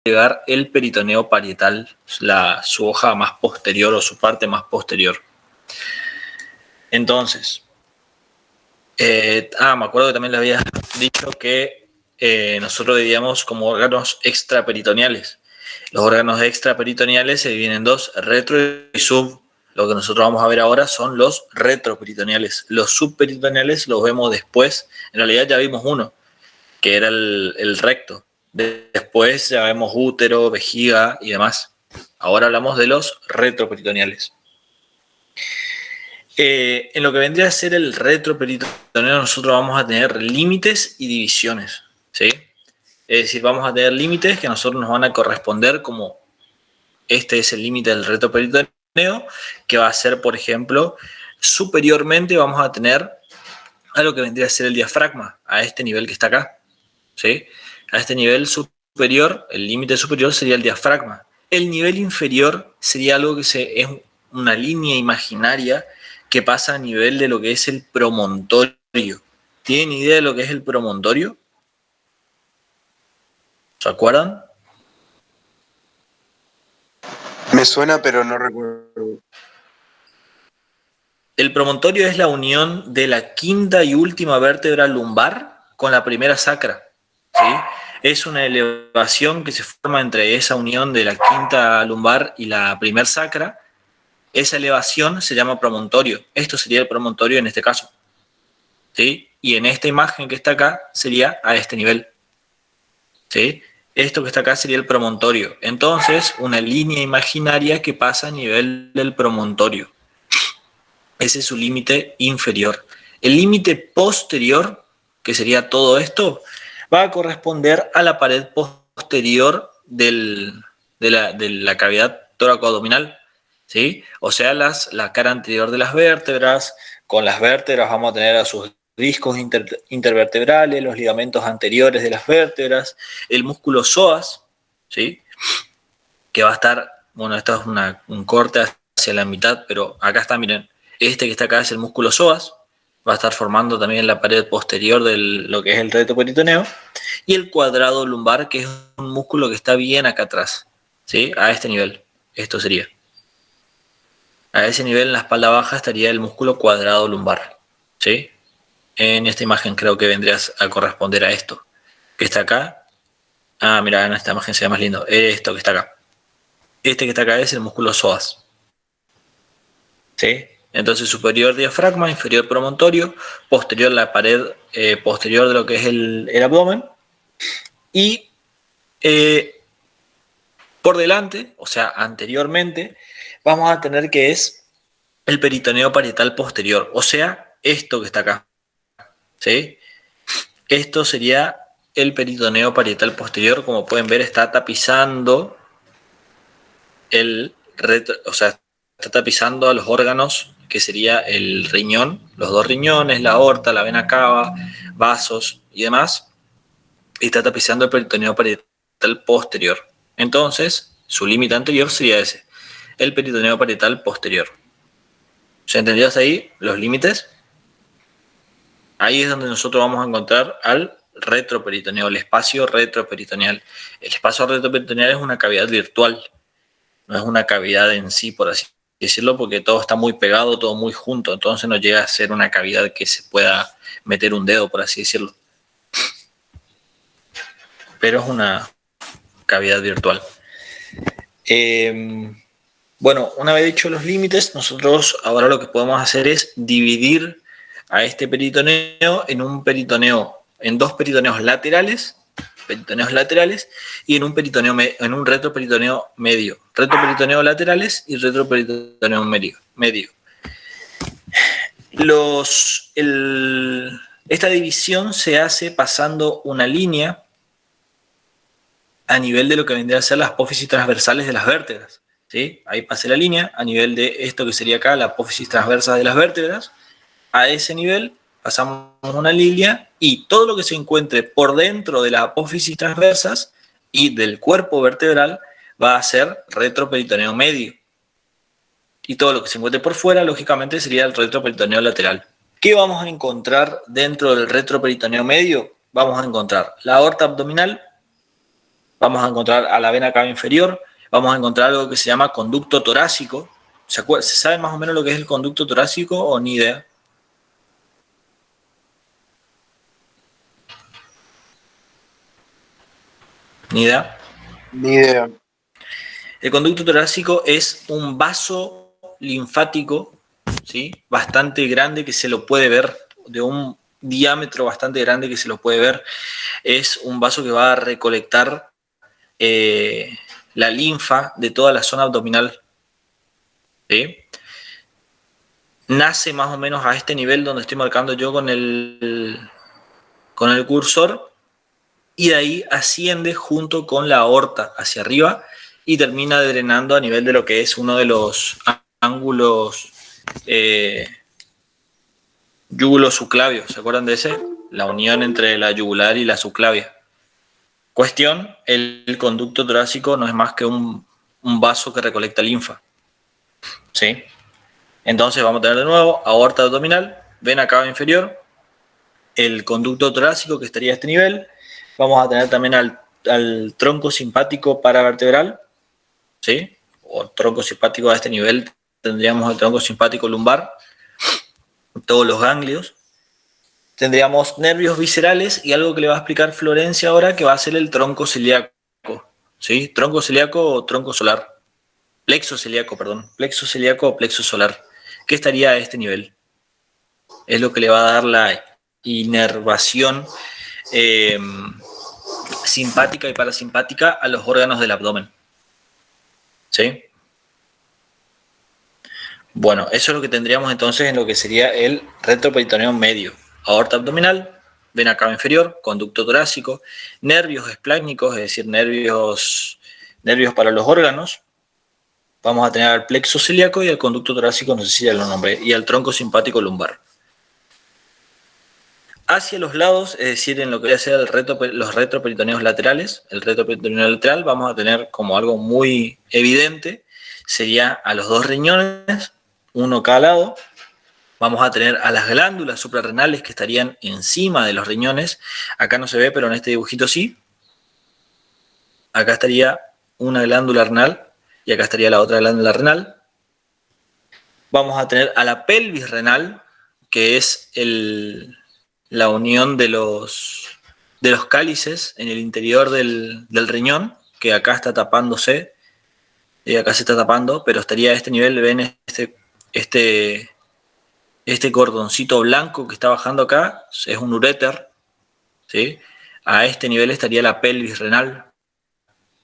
llegar el peritoneo parietal, su hoja más posterior o su parte más posterior. Entonces, me acuerdo que también le había dicho que nosotros dividíamos como órganos extraperitoneales. Los órganos extraperitoneales se dividen en dos, retro y sub. Lo que nosotros vamos a ver ahora son los retroperitoneales. Los subperitoneales los vemos después. En realidad ya vimos uno, que era el recto. Después ya vemos útero, vejiga y demás. Ahora hablamos de los retroperitoneales. En lo que vendría a ser el retroperitoneal, nosotros vamos a tener límites y divisiones, ¿sí? Es decir, vamos a tener límites que a nosotros nos van a corresponder como este es el límite del retroperitoneo, que va a ser, por ejemplo, superiormente vamos a tener a lo que vendría a ser el diafragma, a este nivel que está acá, ¿sí? A este nivel superior, el límite superior sería el diafragma. El nivel inferior sería algo que es una línea imaginaria que pasa a nivel de lo que es el promontorio. ¿Tienen idea de lo que es el promontorio? ¿Se acuerdan? Me suena, pero no recuerdo. El promontorio es la unión de la quinta y última vértebra lumbar con la primera sacra, ¿sí? Es una elevación que se forma entre esa unión de la quinta lumbar y la primera sacra. Esa elevación se llama promontorio. Esto sería el promontorio en este caso, ¿sí? Y en esta imagen que está acá sería a este nivel, ¿sí? Esto que está acá sería el promontorio. Entonces, una línea imaginaria que pasa a nivel del promontorio. Ese es su límite inferior. El límite posterior, que sería todo esto, va a corresponder a la pared posterior de la cavidad tóraco-abdominal, ¿sí? O sea, la cara anterior de las vértebras. Con las vértebras vamos a tener a sus discos intervertebrales, los ligamentos anteriores de las vértebras, el músculo psoas, ¿sí? Que va a estar, bueno, esto es un corte hacia la mitad, pero acá está, miren, este que está acá es el músculo psoas, va a estar formando también la pared posterior de lo que es el retroperitoneo, y el cuadrado lumbar, que es un músculo que está bien acá atrás, ¿sí? A este nivel, esto sería. A ese nivel, en la espalda baja, estaría el músculo cuadrado lumbar, ¿sí? En esta imagen creo que vendrías a corresponder a esto, que está acá. Mira, en esta imagen se ve más lindo, esto que está acá. Este que está acá es el músculo psoas, ¿sí? Entonces superior diafragma, inferior promontorio, posterior la pared posterior de lo que es el abdomen, y por delante, o sea, anteriormente, vamos a tener que es el peritoneo parietal posterior, o sea, esto que está acá, ¿sí? Esto sería el peritoneo parietal posterior. Como pueden ver, está tapizando está tapizando a los órganos, que sería el riñón, los dos riñones, la aorta, la vena cava, vasos y demás, y está tapizando el peritoneo parietal posterior. Entonces, su límite anterior sería ese, el peritoneo parietal posterior. ¿Se entendió hasta ahí los límites? Ahí es donde nosotros vamos a encontrar al retroperitoneo, el espacio retroperitoneal. El espacio retroperitoneal es una cavidad virtual, no es una cavidad en sí, por así decirlo, porque todo está muy pegado, todo muy junto, entonces no llega a ser una cavidad que se pueda meter un dedo, por así decirlo. Pero es una cavidad virtual. Bueno, una vez dicho los límites, nosotros ahora lo que podemos hacer es dividir a este peritoneo en dos peritoneos laterales y en un retroperitoneo medio. Retroperitoneo laterales y retroperitoneo medio. Esta división se hace pasando una línea a nivel de lo que vendrían a ser las apófisis transversales de las vértebras, ¿sí? Ahí pasé la línea a nivel de esto que sería acá la apófisis transversa de las vértebras. A ese nivel pasamos una línea y todo lo que se encuentre por dentro de las apófisis transversas y del cuerpo vertebral va a ser retroperitoneo medio. Y todo lo que se encuentre por fuera, lógicamente, sería el retroperitoneo lateral. ¿Qué vamos a encontrar dentro del retroperitoneo medio? Vamos a encontrar la aorta abdominal, vamos a encontrar a la vena cava inferior, vamos a encontrar algo que se llama conducto torácico. ¿Se sabe más o menos lo que es el conducto torácico o ni idea? ¿Ni idea? Ni idea. El conducto torácico es un vaso linfático, ¿sí? Bastante grande que se lo puede ver, de un diámetro bastante grande que se lo puede ver. Es un vaso que va a recolectar la linfa de toda la zona abdominal. ¿Sí? Nace más o menos a este nivel donde estoy marcando yo con el cursor, y de ahí asciende junto con la aorta hacia arriba y termina drenando a nivel de lo que es uno de los ángulos yugulo-subclavio. ¿Se acuerdan de ese? La unión entre la yugular y la subclavia. Cuestión, el conducto torácico no es más que un vaso que recolecta linfa. ¿Sí? Entonces vamos a tener de nuevo aorta abdominal, vena cava inferior, el conducto torácico que estaría a este nivel. Vamos a tener también al tronco simpático paravertebral, ¿sí? O tronco simpático a este nivel tendríamos el tronco simpático lumbar, todos los ganglios. Tendríamos nervios viscerales y algo que le va a explicar Florencia ahora, que va a ser el tronco celíaco, ¿sí? Tronco celíaco o tronco solar. Plexo celíaco, perdón. Plexo celíaco o plexo solar. ¿Qué estaría a este nivel? Es lo que le va a dar la inervación simpática y parasimpática a los órganos del abdomen. ¿Sí? Bueno, eso es lo que tendríamos entonces en lo que sería el retroperitoneo medio. Aorta abdominal, vena cava inferior, conducto torácico, nervios esplácnicos, es decir, nervios para los órganos. Vamos a tener al plexo celíaco y al conducto torácico, no sé si ya lo nombré, y al tronco simpático lumbar. Hacia los lados, es decir, en lo que va a ser los retroperitoneos laterales, el retroperitoneo lateral, vamos a tener como algo muy evidente, sería a los dos riñones, uno cada lado. Vamos a tener a las glándulas suprarrenales que estarían encima de los riñones. Acá no se ve, pero en este dibujito sí. Acá estaría una glándula renal y acá estaría la otra glándula renal. Vamos a tener a la pelvis renal, que es la unión de los cálices en el interior del riñón, que acá está tapándose, y acá se está tapando, pero estaría a este nivel, ven este cordoncito blanco que está bajando acá, es un uréter, ¿sí? A este nivel estaría la pelvis renal.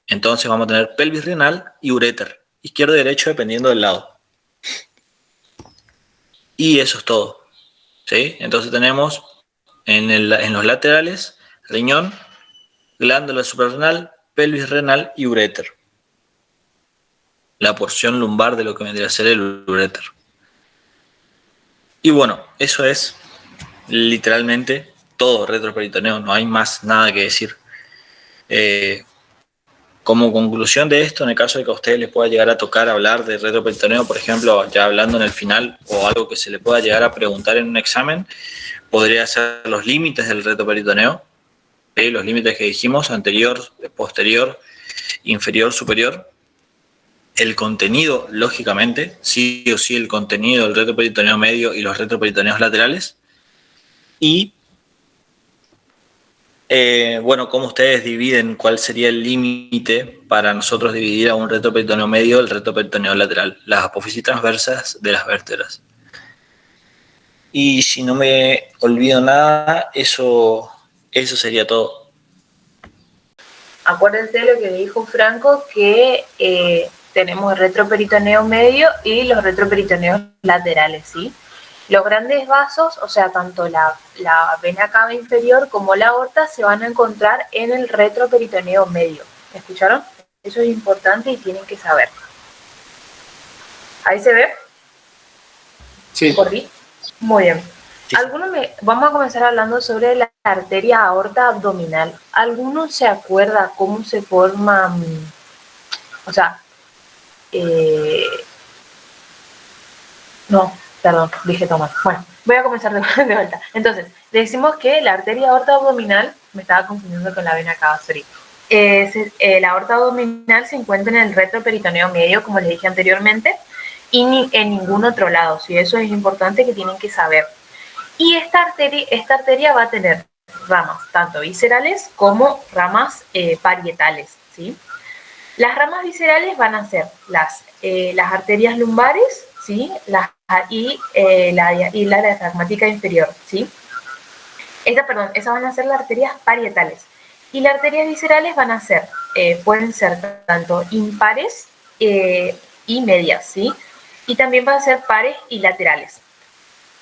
Entonces vamos a tener pelvis renal y uréter, izquierdo y derecho dependiendo del lado. Y eso es todo, ¿sí? Entonces tenemos en los laterales, riñón, glándula suprarrenal, pelvis renal y uréter. La porción lumbar de lo que vendría a ser el uréter. Y bueno, eso es literalmente todo retroperitoneo, no hay más nada que decir. Como conclusión de esto, en el caso de que a ustedes les pueda llegar a tocar hablar de retroperitoneo, por ejemplo, ya hablando en el final, o algo que se le pueda llegar a preguntar en un examen, podría ser los límites del retroperitoneo, ¿sí? Los límites que dijimos, anterior, posterior, inferior, superior. El contenido, lógicamente, sí o sí el contenido del retroperitoneo medio y los retroperitoneos laterales. Y, bueno, cómo ustedes dividen, cuál sería el límite para nosotros dividir a un retroperitoneo medio del retroperitoneo lateral, las apófisis transversas de las vértebras. Y si no me olvido nada, eso sería todo. Acuérdense lo que dijo Franco, que tenemos el retroperitoneo medio y los retroperitoneos laterales, ¿sí? Los grandes vasos, o sea, tanto la vena cava inferior como la aorta, se van a encontrar en el retroperitoneo medio. ¿Escucharon? Eso es importante y tienen que saber. ¿Ahí se ve? Sí. ¿Corrí? Muy bien. Sí. Vamos a comenzar hablando sobre la arteria aorta abdominal. ¿Alguno se acuerda cómo se forma? O sea, no, perdón, dije tomar. Bueno, voy a comenzar de vuelta. Entonces, decimos que la arteria aorta abdominal, me estaba confundiendo con la vena cava, sorry. la aorta abdominal se encuentra en el retroperitoneo medio, como les dije anteriormente, y en ningún otro lado, ¿sí? Eso es importante que tienen que saber. Y esta arteria va a tener ramas tanto viscerales como ramas parietales, ¿sí? Las ramas viscerales van a ser las arterias lumbares, ¿sí? Y la diafragmática inferior, ¿sí? Esas van a ser las arterias parietales. Y las arterias viscerales van a ser, pueden ser tanto impares y medias, ¿sí? Y también van a ser pares y laterales.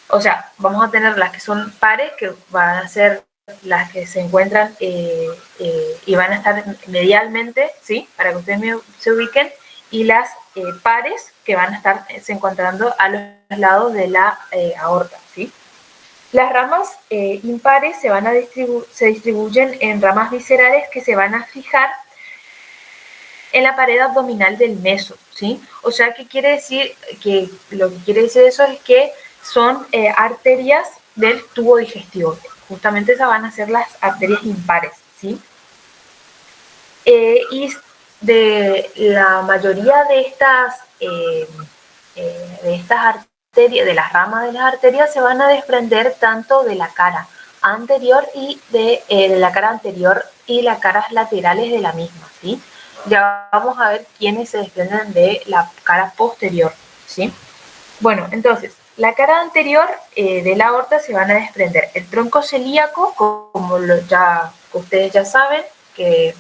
O sea, vamos a tener las que son pares, que van a ser las que se encuentran y van a estar medialmente, ¿sí? Para que ustedes se ubiquen, y las pares que van a estar se encontrando a los lados de la aorta, ¿sí? Las ramas impares se distribuyen en ramas viscerales que se van a fijar en la pared abdominal del meso, ¿sí? O sea, ¿qué quiere decir? Que lo que quiere decir eso es que son arterias del tubo digestivo. Justamente esas van a ser las arterias impares, ¿sí? Y de la mayoría de estas arterias, de las ramas de las arterias, se van a desprender tanto de la cara anterior y de la cara anterior y las caras laterales de la misma, ¿sí? Ya vamos a ver quiénes se desprenden de la cara posterior, ¿sí? Bueno, entonces, la cara anterior de la aorta se van a desprender el tronco celíaco, como ustedes ya saben, que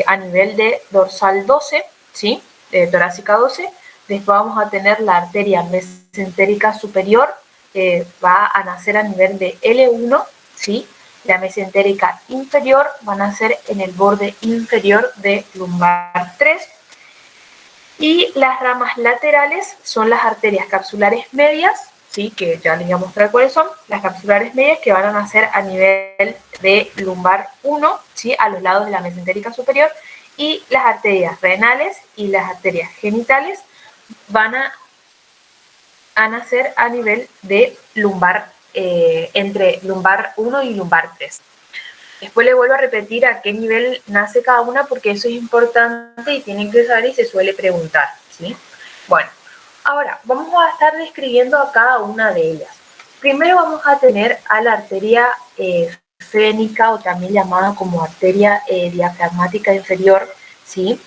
a nivel de dorsal 12, ¿sí? Torácica 12. Después vamos a tener la arteria mesentérica superior, que va a nacer a nivel de L1, ¿sí? La mesentérica inferior va a nacer en el borde inferior de lumbar 3. Y las ramas laterales son las arterias capsulares medias, ¿sí? Que ya les voy a mostrar cuáles son. Las capsulares medias que van a nacer a nivel de lumbar 1, ¿sí? A los lados de la mesentérica superior. Y las arterias renales y las arterias genitales van a nacer a nivel de lumbar, entre lumbar 1 y lumbar 3. Después les vuelvo a repetir a qué nivel nace cada una, porque eso es importante y tienen que saber y se suele preguntar, ¿sí? Bueno, ahora vamos a estar describiendo a cada una de ellas. Primero vamos a tener a la arteria fénica, o también llamada como arteria diafragmática inferior, ¿sí?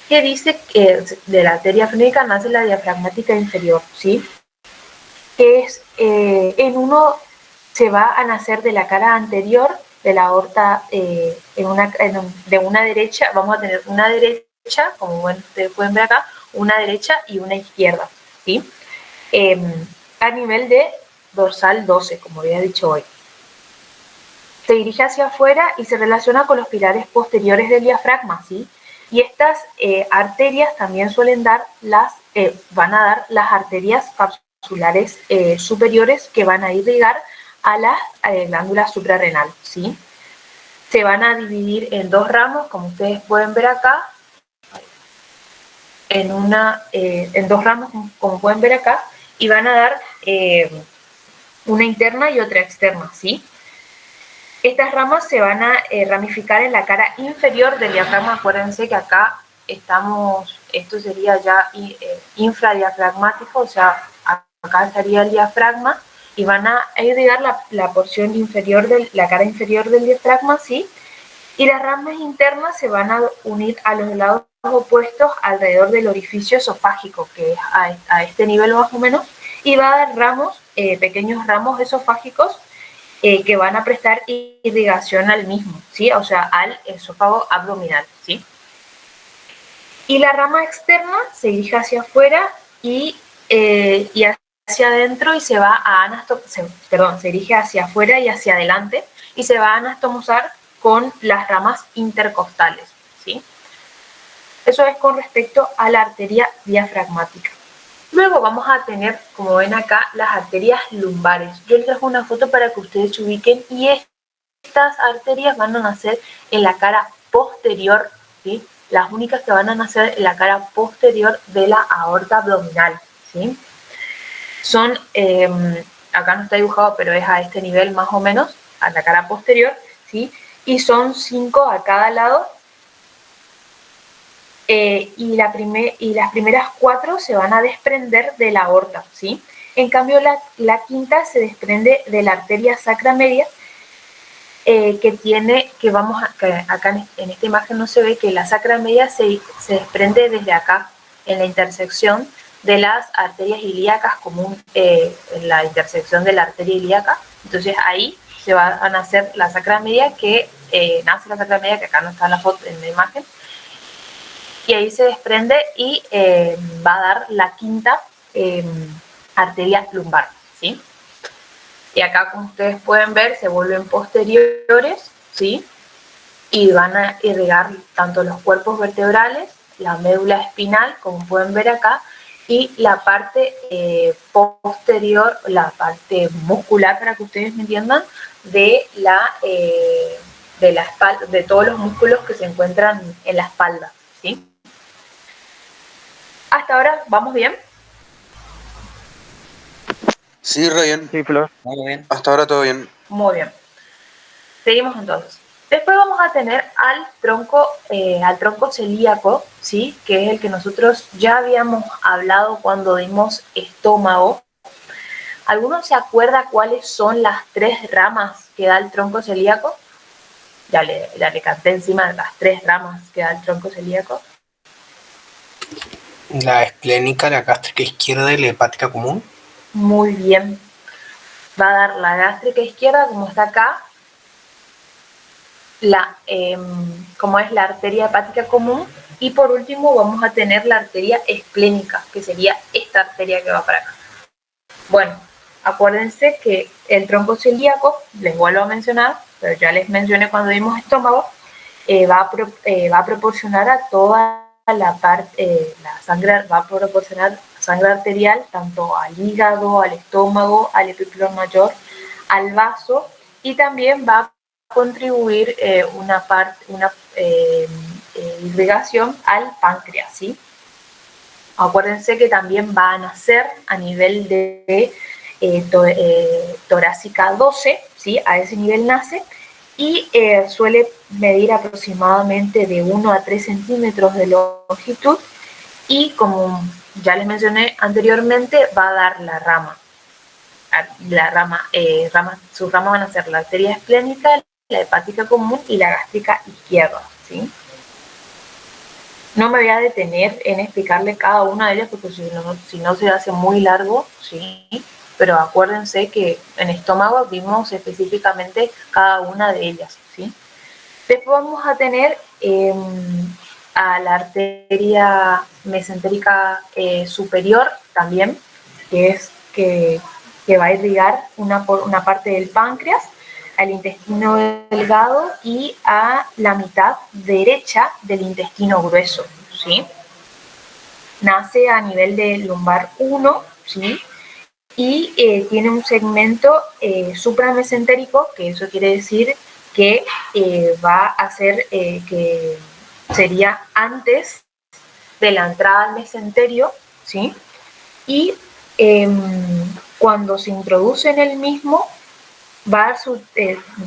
Que dice que de la arteria fénica nace la diafragmática inferior, ¿sí? Que es, se va a nacer de la cara anterior de la aorta de una derecha. Vamos a tener una derecha, como ustedes pueden ver acá, una derecha y una izquierda, ¿sí? A nivel de dorsal 12, como había dicho hoy. Se dirige hacia afuera y se relaciona con los pilares posteriores del diafragma, ¿sí? Y estas arterias también van a dar las arterias capsulares superiores, que van a irrigar a la glándula suprarrenal, ¿sí? Se van a dividir en dos ramos, como ustedes pueden ver acá, en dos ramos, como pueden ver acá, y van a dar una interna y otra externa, ¿sí? Estas ramas se van a ramificar en la cara inferior del diafragma. Acuérdense que acá esto sería ya infradiafragmático, o sea, acá estaría el diafragma, y van a irrigar la porción inferior la cara inferior del diafragma, ¿sí? Y las ramas internas se van a unir a los lados opuestos alrededor del orificio esofágico, que es a este nivel más o menos, y va a dar pequeños ramos esofágicos que van a prestar irrigación al mismo, ¿sí? O sea, al esófago abdominal, ¿sí? Y la rama externa se dirige hacia afuera y hacia adentro, y se dirige hacia afuera y hacia adelante, y se va a anastomosar con las ramas intercostales, ¿sí? Eso es con respecto a la arteria diafragmática. Luego vamos a tener, como ven acá, las arterias lumbares. Yo les dejo una foto para que ustedes se ubiquen, y estas arterias van a nacer en la cara posterior, ¿sí? Las únicas que van a nacer en la cara posterior de la aorta abdominal, ¿sí? Son, acá no está dibujado, pero es a este nivel más o menos, a la cara posterior, ¿sí? Y son 5 a cada lado y las primeras 4 se van a desprender de la aorta, ¿sí? En cambio, la quinta se desprende de la arteria sacra media, que acá en esta imagen no se ve que la sacra media se desprende desde acá, en la intersección de las arterias ilíacas, en la intersección de la arteria ilíaca. Entonces ahí se va a nacer la sacra media, que acá no está en la foto, en la imagen, y ahí se desprende y va a dar la quinta arteria lumbar, ¿sí? Y acá, como ustedes pueden ver, se vuelven posteriores, ¿sí? Y van a irrigar tanto los cuerpos vertebrales, la médula espinal, como pueden ver acá, y la parte posterior, la parte muscular, para que ustedes me entiendan, de la espalda, de todos los músculos que se encuentran en la espalda, ¿sí? Hasta ahora, ¿vamos bien? Sí, re bien. Sí, Flor. Muy bien. Hasta ahora todo bien. Muy bien. Seguimos entonces. Después vamos a tener al tronco celíaco, ¿sí? Que es el que nosotros ya habíamos hablado cuando dimos estómago. ¿Alguno se acuerda cuáles son las 3 ramas que da el tronco celíaco? Ya le canté encima de las 3 ramas que da el tronco celíaco. La esplénica, la gástrica izquierda y la hepática común. Muy bien. Va a dar la gástrica izquierda, como está acá, como es la arteria hepática común, y por último vamos a tener la arteria esplénica, que sería esta arteria que va para acá. Bueno, acuérdense que el tronco celíaco, les vuelvo a mencionar, pero ya les mencioné cuando dimos estómago, va a proporcionar a toda la parte, la sangre, va a proporcionar sangre arterial tanto al hígado, al estómago, al epíclono mayor, al vaso, y también va a contribuir una irrigación al páncreas, ¿sí? Acuérdense que también va a nacer a nivel de torácica 12, ¿sí? A ese nivel nace, y suele medir aproximadamente de 1 a 3 centímetros de longitud, y como ya les mencioné anteriormente, va a dar la rama. Sus ramas van a ser la arteria esplénica, la hepática común y la gástrica izquierda, ¿sí? No me voy a detener en explicarle cada una de ellas porque si no se hace muy largo, ¿sí? Pero acuérdense que en estómago vimos específicamente cada una de ellas, ¿sí? Después vamos a tener a la arteria mesentérica superior también, que va a irrigar una parte del páncreas, al intestino delgado y a la mitad derecha del intestino grueso, ¿sí? Nace a nivel de lumbar 1, ¿sí? Y tiene un segmento supramesentérico, que eso quiere decir que va a ser que sería antes de la entrada al mesenterio, ¿sí? Y cuando se introduce en el mismo, va a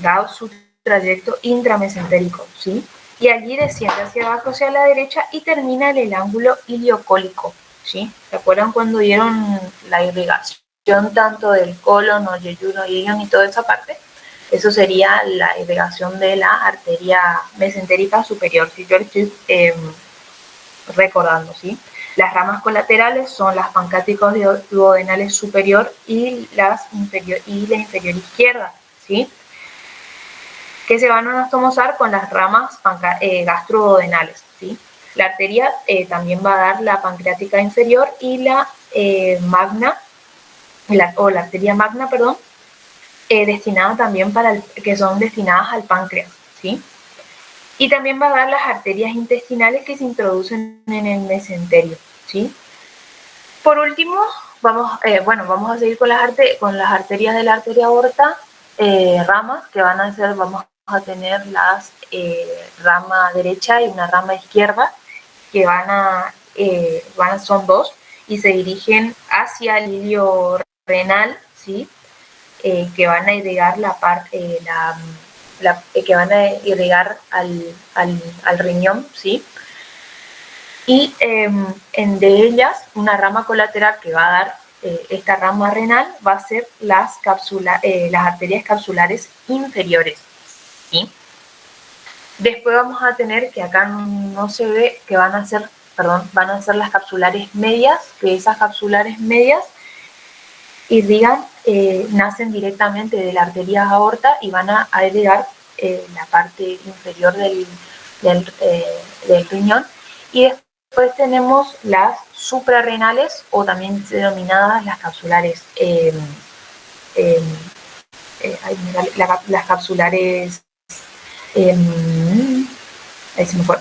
dar su trayecto intramesentérico, ¿sí? Y allí desciende hacia abajo, hacia la derecha, y termina en el ángulo iliocólico, ¿sí? ¿Se acuerdan cuando dieron la irrigación tanto del colon, o yeyuno, ilion y toda esa parte? Eso sería la irrigación de la arteria mesentérica superior, si yo estoy recordando, ¿sí? Las ramas colaterales son las pancráticos duodenales superior y la inferior izquierda, ¿sí? Que se van a anastomosar con las ramas gastroduodenales, ¿sí? La arteria también va a dar la pancreática inferior y la magna, la arteria magna, perdón, destinada también que son destinadas al páncreas, ¿sí? Y también va a dar las arterias intestinales que se introducen en el mesenterio, ¿sí? Por último, vamos a seguir con las arterias de la arteria aorta, ramas que van a ser, vamos a tener las rama derecha y una rama izquierda, que son 2, y se dirigen hacia el ilio renal, ¿sí? Que van a irrigar que van a irrigar al riñón, ¿sí? Y de ellas, una rama colateral que va a dar esta rama renal va a ser las arterias capsulares inferiores, ¿sí? Después vamos a tener, que acá no se ve, que van a ser las capsulares medias, que esas capsulares medias nacen directamente de la arteria aorta y van a irrigar la parte inferior del riñón. Y después tenemos las suprarrenales, o también denominadas las capsulares, las capsulares, ahí se me fue.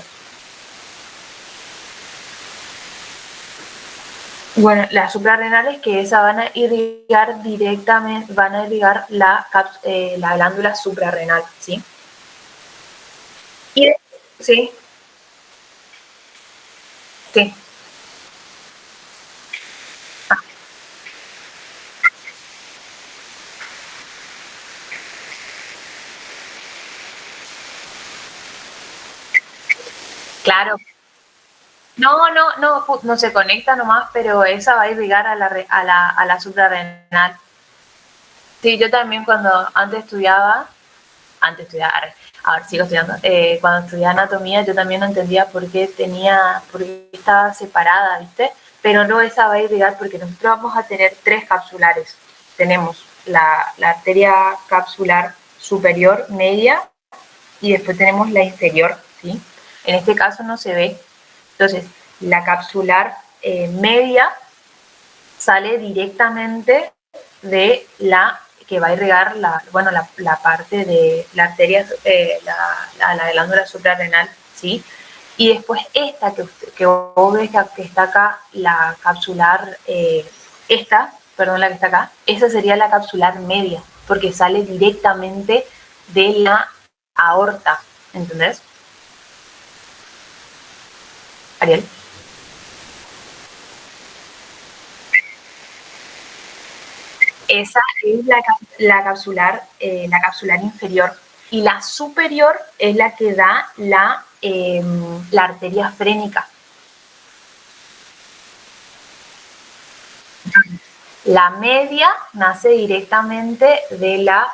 Bueno, las suprarrenales, que esas van a irrigar directamente, la glándula suprarrenal, ¿sí? Sí. Sí. Claro. No se conecta nomás, pero esa va a irrigar a la suprarrenal. Sí, yo también antes estudiaba, ahora sigo estudiando, cuando estudiaba anatomía yo también no entendía por qué estaba separada, ¿viste? Pero no, esa va a irrigar porque nosotros vamos a tener 3 capsulares. Tenemos la arteria capsular superior, media, y después tenemos la inferior, ¿sí? En este caso no se ve. Entonces, la capsular media sale directamente de la que va a irrigar la parte de la arteria, la glándula suprarrenal, ¿sí? Y después esta que vos ves que está acá, la capsular, la que está acá, esa sería la capsular media, porque sale directamente de la aorta, ¿entendés? Ariel. Esa es la capsular inferior, y la superior es la que da la arteria frénica. La media nace directamente de la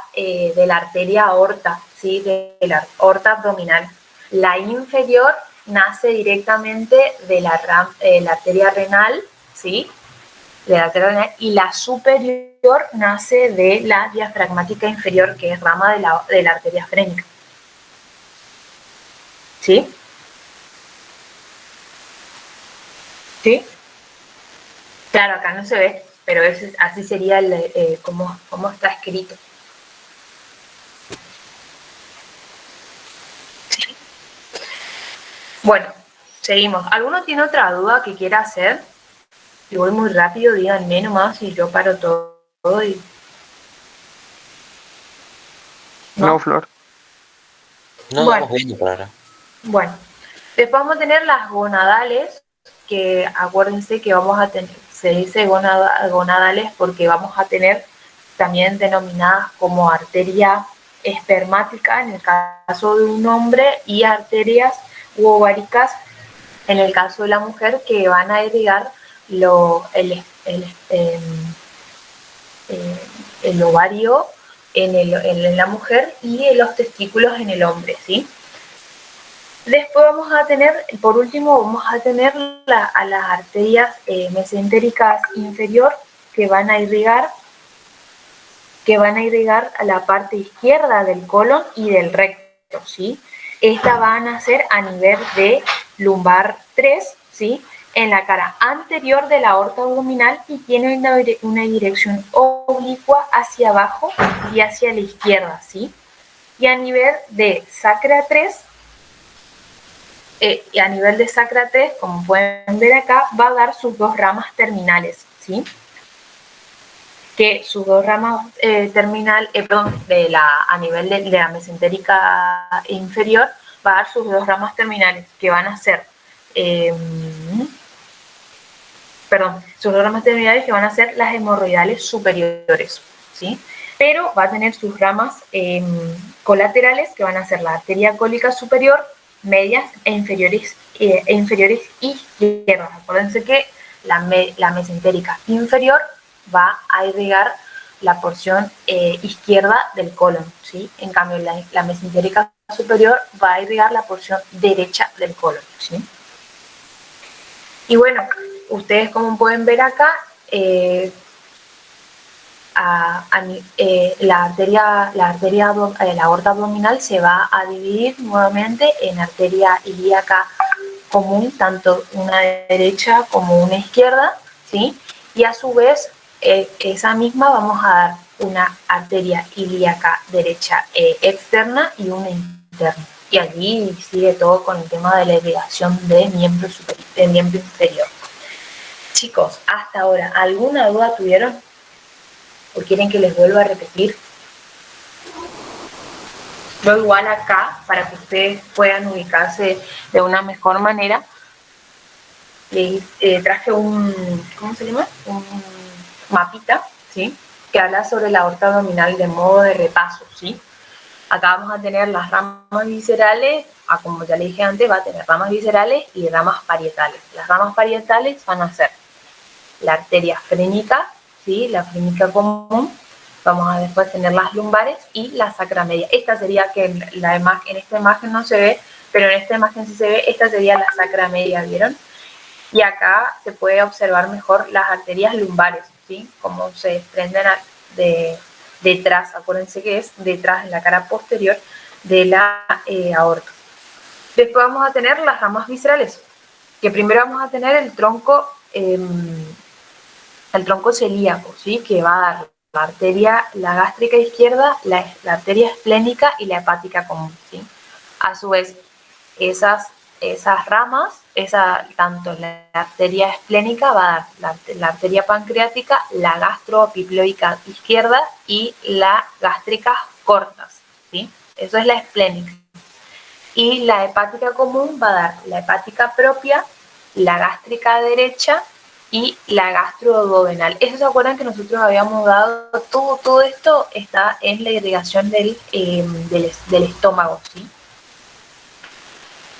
arteria aorta, ¿sí? De la aorta abdominal. La inferior nace directamente de la arteria renal, ¿sí? De la arteria renal, y la superior nace de la diafragmática inferior, que es rama de la arteria frénica. ¿Sí? ¿Sí? Claro, acá no se ve, pero así sería como está escrito. ¿Sí? Bueno, seguimos. ¿Alguno tiene otra duda que quiera hacer? Si voy muy rápido, díganme nomás y yo paro todo y... No, Flor. No, Bueno. vamos viendo por ahora. Bueno, después vamos a tener las gonadales, que acuérdense que vamos a tener, se dice gonadales porque vamos a tener también denominadas como arteria espermática en el caso de un hombre, y arterias ováricas en el caso de la mujer, que van a irrigar el ovario en la mujer y los testículos en el hombre, ¿sí? Después vamos a tener, por último, a las arterias mesentéricas inferior, que van a irrigar a la parte izquierda del colon y del recto, ¿sí? Estas van a ser a nivel de lumbar 3, ¿sí? En la cara anterior de la aorta abdominal, y tiene una dirección oblicua hacia abajo y hacia la izquierda, ¿sí? Y a nivel de sacra 3, como pueden ver acá, va a dar sus 2 ramas terminales, ¿sí? Que sus 2 ramas a nivel de la mesentérica inferior, va a dar sus 2 ramas terminales, que van a ser las hemorroidales superiores, ¿sí? Pero va a tener sus ramas colaterales, que van a ser la arteria cólica superior medias e inferiores izquierdas. Acuérdense que la mesentérica inferior va a irrigar la porción izquierda del colon, ¿sí? En cambio, la mesentérica superior va a irrigar la porción derecha del colon, ¿sí? Y bueno, ustedes como pueden ver acá, la aorta abdominal se va a dividir nuevamente en arteria ilíaca común, tanto una derecha como una izquierda, ¿sí? Y a su vez, esa misma vamos a dar una arteria ilíaca derecha externa y una interna. Y allí sigue todo con el tema de la irrigación de miembro inferior. Chicos, hasta ahora, ¿alguna duda tuvieron? ¿O quieren que les vuelva a repetir? Yo igual acá, para que ustedes puedan ubicarse de una mejor manera, les traje ¿cómo se llama? Un mapita, ¿sí? Que habla sobre la aorta abdominal de modo de repaso, ¿sí? Acá vamos a tener las ramas viscerales, como ya le dije antes, va a tener ramas viscerales y ramas parietales. Las ramas parietales van a ser la arteria frénica, ¿sí? La frénica común. Vamos a después tener las lumbares y la sacra media. Esta sería que en esta imagen no se ve, pero en esta imagen sí se ve. Esta sería la sacra media, ¿vieron? Y acá se puede observar mejor las arterias lumbares, ¿sí? Como se desprenden detrás, acuérdense que es detrás, en la cara posterior de la aorta. Después vamos a tener las ramas viscerales, que primero vamos a tener el tronco celíaco, ¿sí? Que va a dar la gástrica izquierda, la arteria esplénica y la hepática común, ¿sí? A su vez, esas ramas, tanto la arteria esplénica va a dar la arteria pancreática, la gastroepiploica izquierda y la gástricas cortas, ¿sí? Eso es la esplénica. Y la hepática común va a dar la hepática propia, la gástrica derecha y la gastroduodenal. Eso se acuerdan que nosotros habíamos dado, todo esto está en la irrigación del estómago, ¿sí?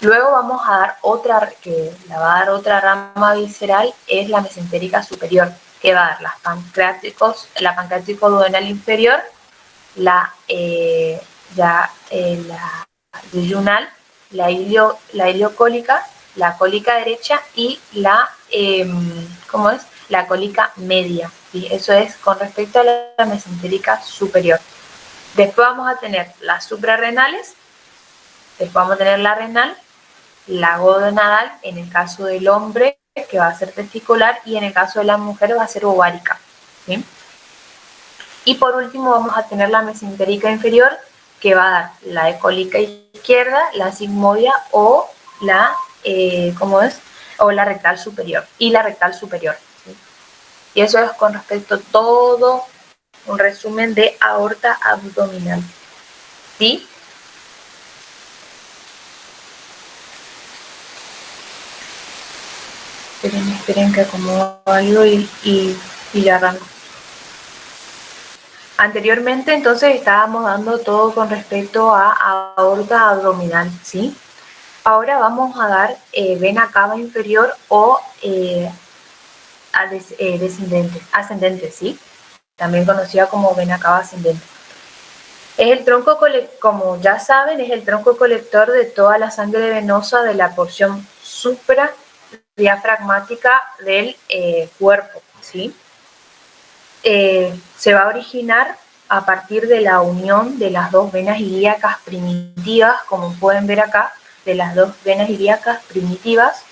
Luego vamos a dar que la va a dar otra rama visceral, es la mesentérica superior, que va a dar la pancreático duodenal inferior, la yeyunal, la iliocólica, la cólica derecha y la cólica media, ¿sí? Eso es con respecto a la mesentérica superior. Después vamos a tener las suprarrenales, después vamos a tener la renal, la gonadal, en el caso del hombre, que va a ser testicular, y en el caso de la mujer va a ser ovárica, ¿sí? Y por último vamos a tener la mesentérica inferior, que va a dar la cólica izquierda, la sigmoide o la rectal superior, y la rectal superior, ¿sí? Y eso es con respecto a todo un resumen de aorta abdominal, ¿sí? Esperen que acomodo algo y ya arranco. Anteriormente, entonces, estábamos dando todo con respecto a aorta abdominal, ¿sí? Ahora vamos a dar vena cava inferior o ascendente, ¿sí? También conocida como vena cava ascendente. Es el tronco, como ya saben, es el tronco colector de toda la sangre venosa de la porción diafragmática del cuerpo, ¿sí? Se va a originar a partir de la unión de las dos venas ilíacas primitivas, como pueden ver acá, de las dos venas ilíacas primitivas,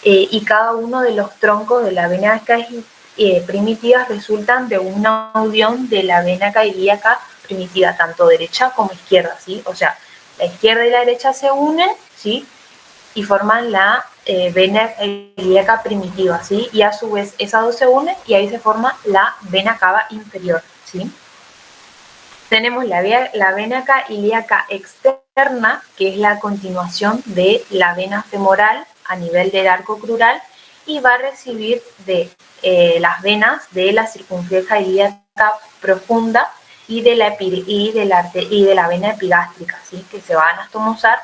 y cada uno de los troncos de la vena primitivas resultan de una unión de la vena ilíaca primitiva, tanto derecha como izquierda, ¿sí? O sea, la izquierda y la derecha se unen, ¿sí? Y forman la vena ilíaca primitiva, ¿sí? Y a su vez esas dos se unen y ahí se forma la vena cava inferior, ¿sí? Tenemos la vena ilíaca externa, que es la continuación de la vena femoral a nivel del arco crural y va a recibir de las venas de la circunfleja ilíaca profunda y de la vena epigástrica, ¿sí? Que se va a anastomosar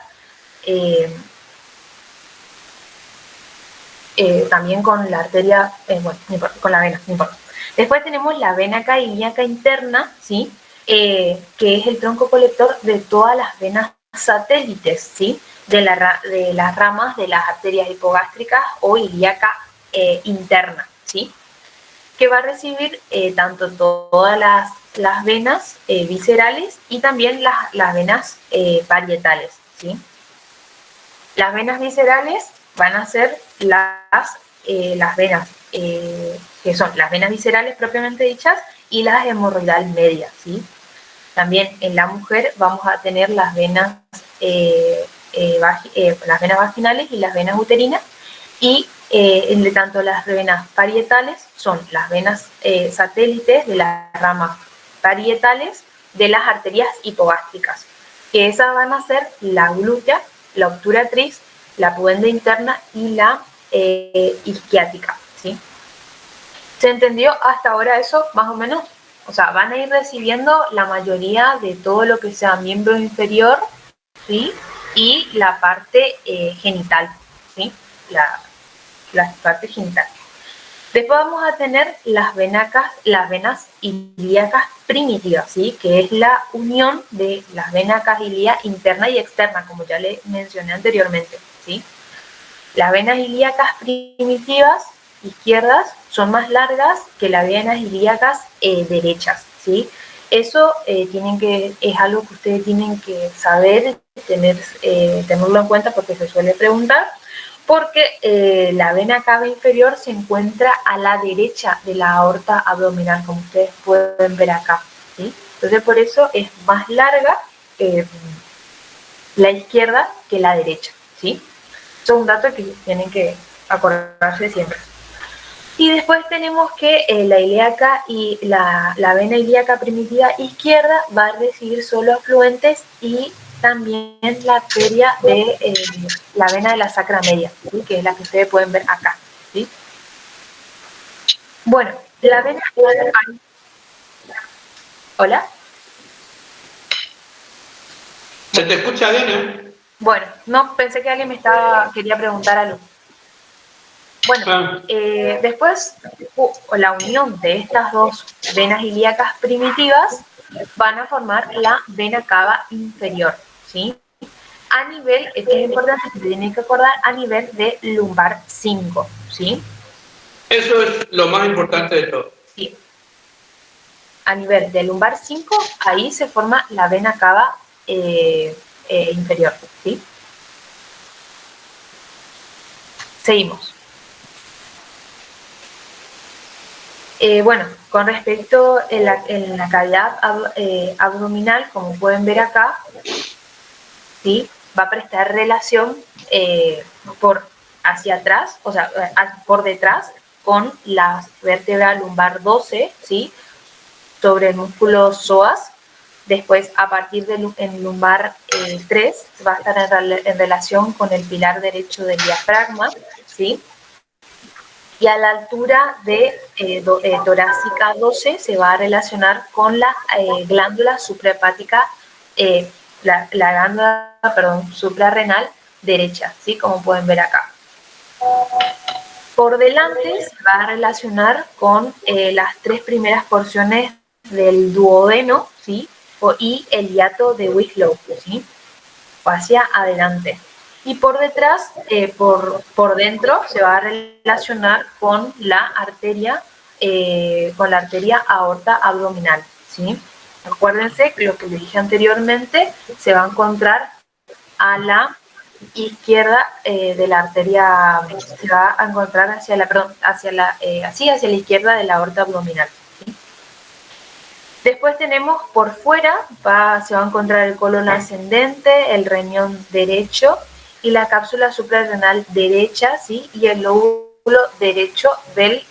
también con la arteria, bueno, no importa, con la vena, no importa. Después tenemos la vena ilíaca interna, ¿sí? Que es el tronco colector de todas las venas satélites, ¿sí? De las ramas de las arterias hipogástricas o ilíaca interna, ¿sí? Que va a recibir tanto todas las venas viscerales y también las venas parietales, ¿sí? Las venas viscerales van a ser las venas que son las venas viscerales propiamente dichas y las hemorroidal medias, ¿sí? También en la mujer vamos a tener las venas vaginales y las venas uterinas, y entre tanto las venas parietales son las venas satélites de las ramas parietales de las arterias hipogástricas, que esas van a ser la glútea, la obturatriz, la pudenda interna y la isquiática, ¿sí? ¿Se entendió hasta ahora eso, más o menos? O sea, van a ir recibiendo la mayoría de todo lo que sea miembro inferior, ¿sí? Y la parte genital, ¿sí? La parte genital. Después vamos a tener las venas ilíacas primitivas, ¿sí? Que es la unión de las venas ilíacas interna y externa, como ya le mencioné anteriormente, ¿sí? Las venas ilíacas primitivas izquierdas son más largas que las venas ilíacas derechas, ¿sí? Eso es algo que ustedes tienen que saber, tenerlo en cuenta porque se suele preguntar, porque la vena cava inferior se encuentra a la derecha de la aorta abdominal, como ustedes pueden ver acá, ¿sí? Entonces por eso es más larga la izquierda que la derecha, ¿sí? Eso es un dato que tienen que acordarse siempre. Y después tenemos que la ilíaca y la vena ilíaca primitiva izquierda va a recibir solo afluentes, y también la arteria de la vena de la sacra media, ¿sí? Que es la que ustedes pueden ver acá, ¿sí? Bueno, la vena... ¿Hola? ¿Se te escucha bien, eh? Bueno, no, pensé que alguien quería preguntar algo. Bueno, después la unión de estas dos venas ilíacas primitivas van a formar la vena cava inferior, ¿sí? A nivel, esto es importante que se tienen que acordar, a nivel de lumbar 5, ¿sí? Eso es lo más importante de todo. Sí. A nivel de lumbar 5, ahí se forma la vena cava inferior, ¿sí? Seguimos. Bueno, con respecto en la cavidad abdominal, como pueden ver acá, ¿sí? Va a prestar relación por hacia atrás, o sea, por detrás, con la vértebra lumbar 12, ¿sí? Sobre el músculo psoas. Después, a partir en lumbar 3, va a estar en relación con el pilar derecho del diafragma, ¿sí? Y a la altura de torácica 12 se va a relacionar con la glándula suprahepática, la glándula, suprarrenal derecha, ¿sí? Como pueden ver acá. Por delante se va a relacionar con las tres primeras porciones del duodeno, ¿sí? Y el hiato de Wicklow, ¿sí? O hacia adelante. Y por detrás, por dentro, se va a relacionar con la arteria aorta abdominal, ¿sí? Acuérdense que lo que les dije anteriormente se va a encontrar a la izquierda de la arteria, se va a encontrar hacia la izquierda de la aorta abdominal, ¿sí? Después tenemos por fuera, se va a encontrar el colon ascendente, el riñón derecho y la cápsula suprarrenal derecha, ¿sí? Y el lóbulo derecho del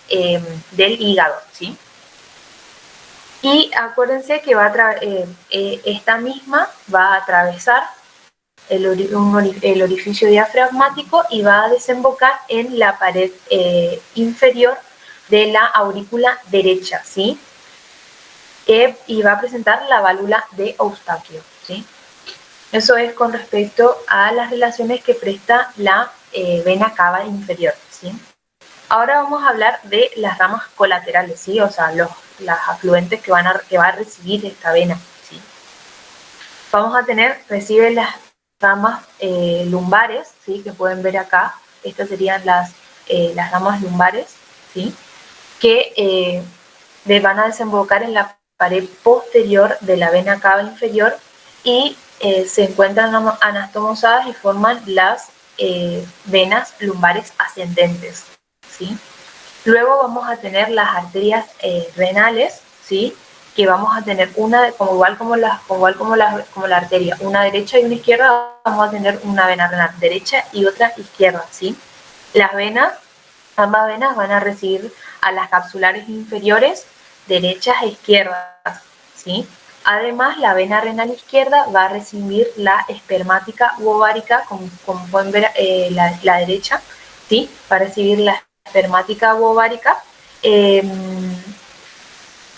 hígado, ¿sí? Y acuérdense que esta misma va a atravesar el orificio diafragmático y va a desembocar en la pared inferior de la aurícula derecha, ¿sí? Y va a presentar la válvula de Eustaquio, ¿sí? Eso es con respecto a las relaciones que presta la vena cava inferior, ¿sí? Ahora vamos a hablar de las ramas colaterales, ¿sí? O sea, las afluentes que va a recibir esta vena, ¿sí? Vamos a recibe las ramas lumbares, ¿sí? Que pueden ver acá. Estas serían las ramas lumbares, ¿sí? Que van a desembocar en la pared posterior de la vena cava inferior y se encuentran anastomosadas y forman las venas lumbares ascendentes, ¿sí? Luego vamos a tener las arterias renales, ¿sí? Que vamos a tener una, igual como la arteria, una derecha y una izquierda, vamos a tener una vena renal derecha y otra izquierda, ¿sí? Ambas venas van a recibir a las capsulares inferiores, derechas e izquierdas, ¿sí? Además, la vena renal izquierda va a recibir la espermática u ovárica, como pueden ver la derecha, ¿sí? Va a recibir la espermática u ovárica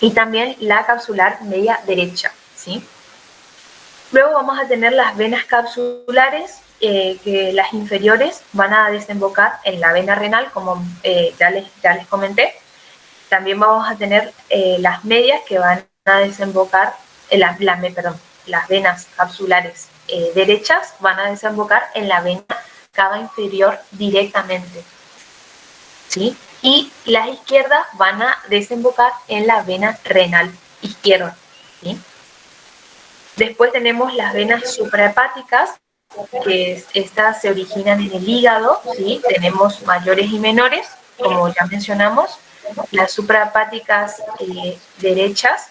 y también la capsular media derecha, ¿sí? Luego vamos a tener las venas capsulares, que las inferiores van a desembocar en la vena renal, como ya les comenté. También vamos a tener las medias que van a desembocar, las venas capsulares derechas van a desembocar en la vena cava inferior directamente, ¿sí? Y las izquierdas van a desembocar en la vena renal izquierda, ¿sí? Después tenemos las venas suprahepáticas, que estas se originan en el hígado, ¿sí? Tenemos mayores y menores, como ya mencionamos. Las suprahepáticas derechas,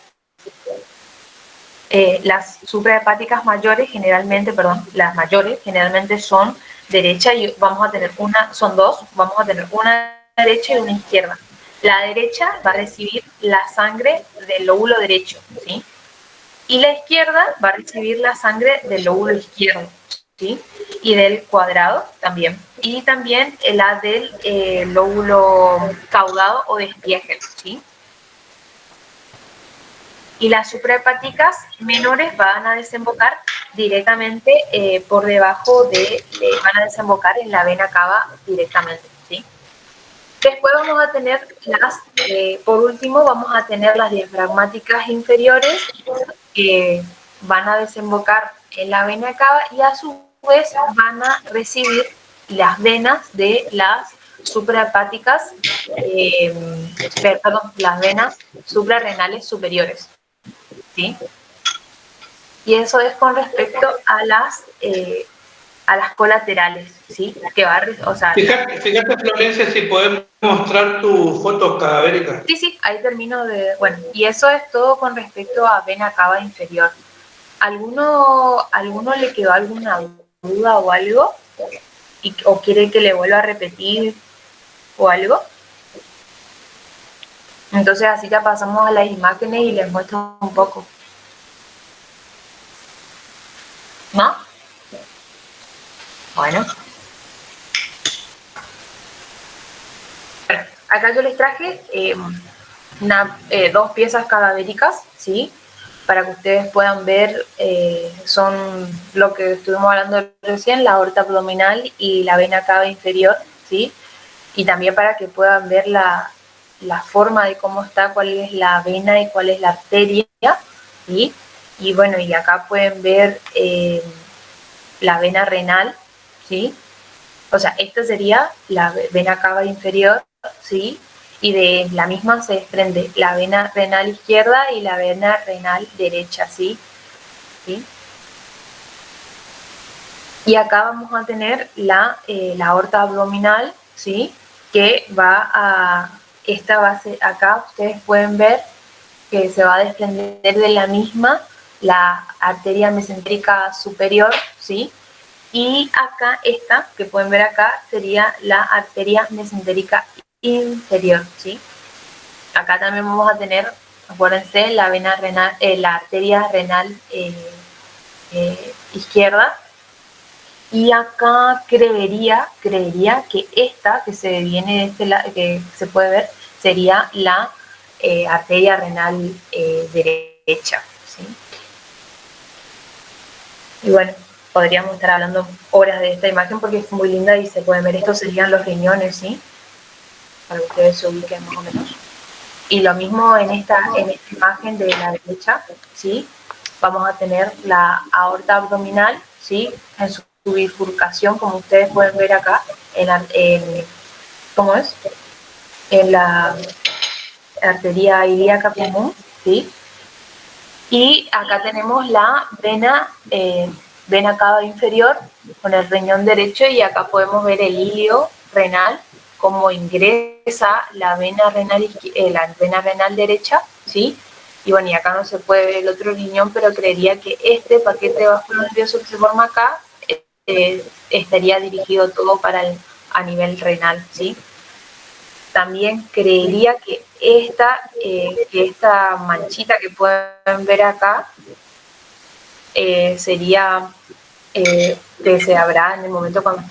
las suprahepáticas mayores generalmente, las mayores generalmente son derecha y vamos a tener son dos, vamos a tener una derecha y una izquierda. La derecha va a recibir la sangre del lóbulo derecho, ¿sí? Y la izquierda va a recibir la sangre del lóbulo izquierdo, ¿sí? Y del cuadrado también. Y también la del lóbulo caudado o de Spiegel, ¿sí? Y las suprahepáticas menores van a desembocar directamente por debajo van a desembocar en la vena cava directamente, ¿sí? Después vamos a tener por último, vamos a tener las diafragmáticas inferiores, que van a desembocar en la vena cava y a su vez van a recibir las venas de las suprahepáticas, las venas suprarrenales superiores, ¿sí? Y eso es con respecto a las colaterales, ¿sí? Fíjate, Florencia, si podemos mostrar tus fotos cadavéricas. Sí, ahí termino bueno, y eso es todo con respecto a vena cava inferior. ¿Alguno le quedó alguna duda o algo? ¿O quiere que le vuelva a repetir o algo? Entonces así ya pasamos a las imágenes y les muestro un poco. ¿No? Bueno. Acá yo les traje dos piezas cadavéricas, ¿sí? Para que ustedes puedan ver, son lo que estuvimos hablando recién, la aorta abdominal y la vena cava inferior, ¿sí? Y también para que puedan ver la forma de cómo está, cuál es la vena y cuál es la arteria, ¿sí? Y bueno, y acá pueden ver la vena renal, ¿sí? O sea, esta sería la vena cava inferior, ¿sí? Y de la misma se desprende la vena renal izquierda y la vena renal derecha, ¿sí? ¿Sí? Y acá vamos a tener la aorta abdominal, ¿sí? Que esta va a ser, acá ustedes pueden ver que se va a desprender de la misma la arteria mesentérica superior, ¿sí? Y acá esta, que pueden ver acá, sería la arteria mesentérica inferior, ¿sí? Acá también vamos a tener, acuérdense, la vena renal, la arteria renal izquierda. Y acá creería que esta, que se viene de este lado, que se puede ver, sería la arteria renal derecha, ¿sí? Y bueno, podríamos estar hablando horas de esta imagen porque es muy linda y se pueden ver, estos serían los riñones, ¿sí? Para que ustedes se ubiquen más o menos. Y lo mismo en esta imagen de la derecha, ¿sí? Vamos a tener la aorta abdominal, ¿sí? En su bifurcación, como ustedes pueden ver acá, ¿cómo es? En la arteria ilíaca común, ¿sí? Y acá tenemos la vena cava inferior con el riñón derecho y acá podemos ver el ilio renal, cómo ingresa la vena renal derecha, ¿sí? Y bueno, y acá no se puede ver el otro riñón, pero creería que este paquete vascular-nervioso que se forma acá estaría dirigido todo a nivel renal, ¿sí? También creería que esta manchita que pueden ver acá sería que se habrá, en el momento cuando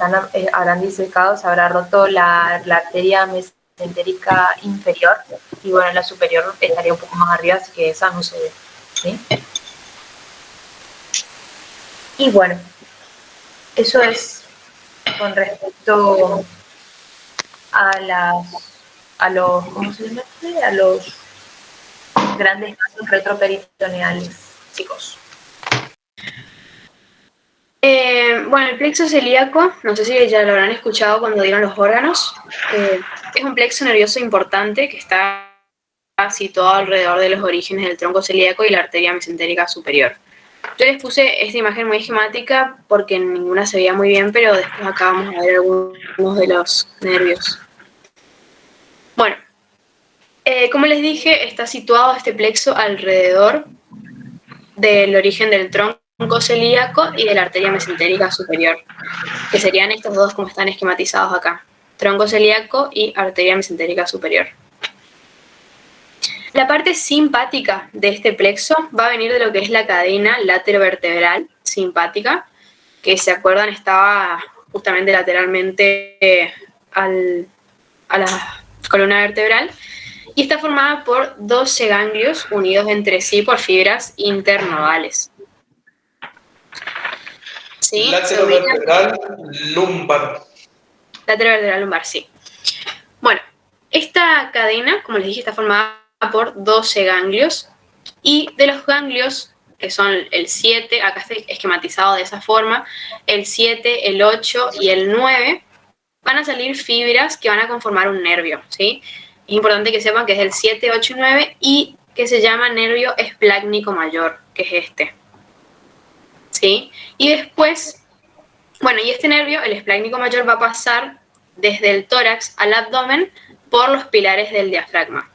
habrán disecado, se habrá roto la arteria mesentérica inferior y bueno, la superior estaría un poco más arriba, así que esa no se ve, ¿sí? Y bueno, eso es con respecto a los grandes vasos retroperitoneales, chicos. Bueno, el plexo celíaco, no sé si ya lo habrán escuchado cuando dieron los órganos, es un plexo nervioso importante que está situado alrededor de los orígenes del tronco celíaco y la arteria mesentérica superior. Yo les puse esta imagen muy esquemática porque ninguna se veía muy bien, pero después acá vamos a ver algunos de los nervios. Bueno, como les dije, está situado este plexo alrededor del origen del tronco celíaco y de la arteria mesentérica superior, que serían estos dos como están esquematizados acá, tronco celíaco y arteria mesentérica superior. La parte simpática de este plexo va a venir de lo que es la cadena laterovertebral simpática, que se acuerdan estaba justamente lateralmente a la columna vertebral, y está formada por 12 ganglios unidos entre sí por fibras internodales. ¿Sí? Laterovertebral lumbar. Laterovertebral lumbar, sí. Bueno, esta cadena, como les dije, está formada por 12 ganglios, y de los ganglios, que son el 7, acá está esquematizado de esa forma, el 7, el 8 y el 9, van a salir fibras que van a conformar un nervio, ¿sí? Es importante que sepan que es el 7, 8 y 9 y que se llama nervio esplácnico mayor, que es este, ¿sí? Y después, bueno, y este nervio, el esplácnico mayor, va a pasar desde el tórax al abdomen por los pilares del diafragma.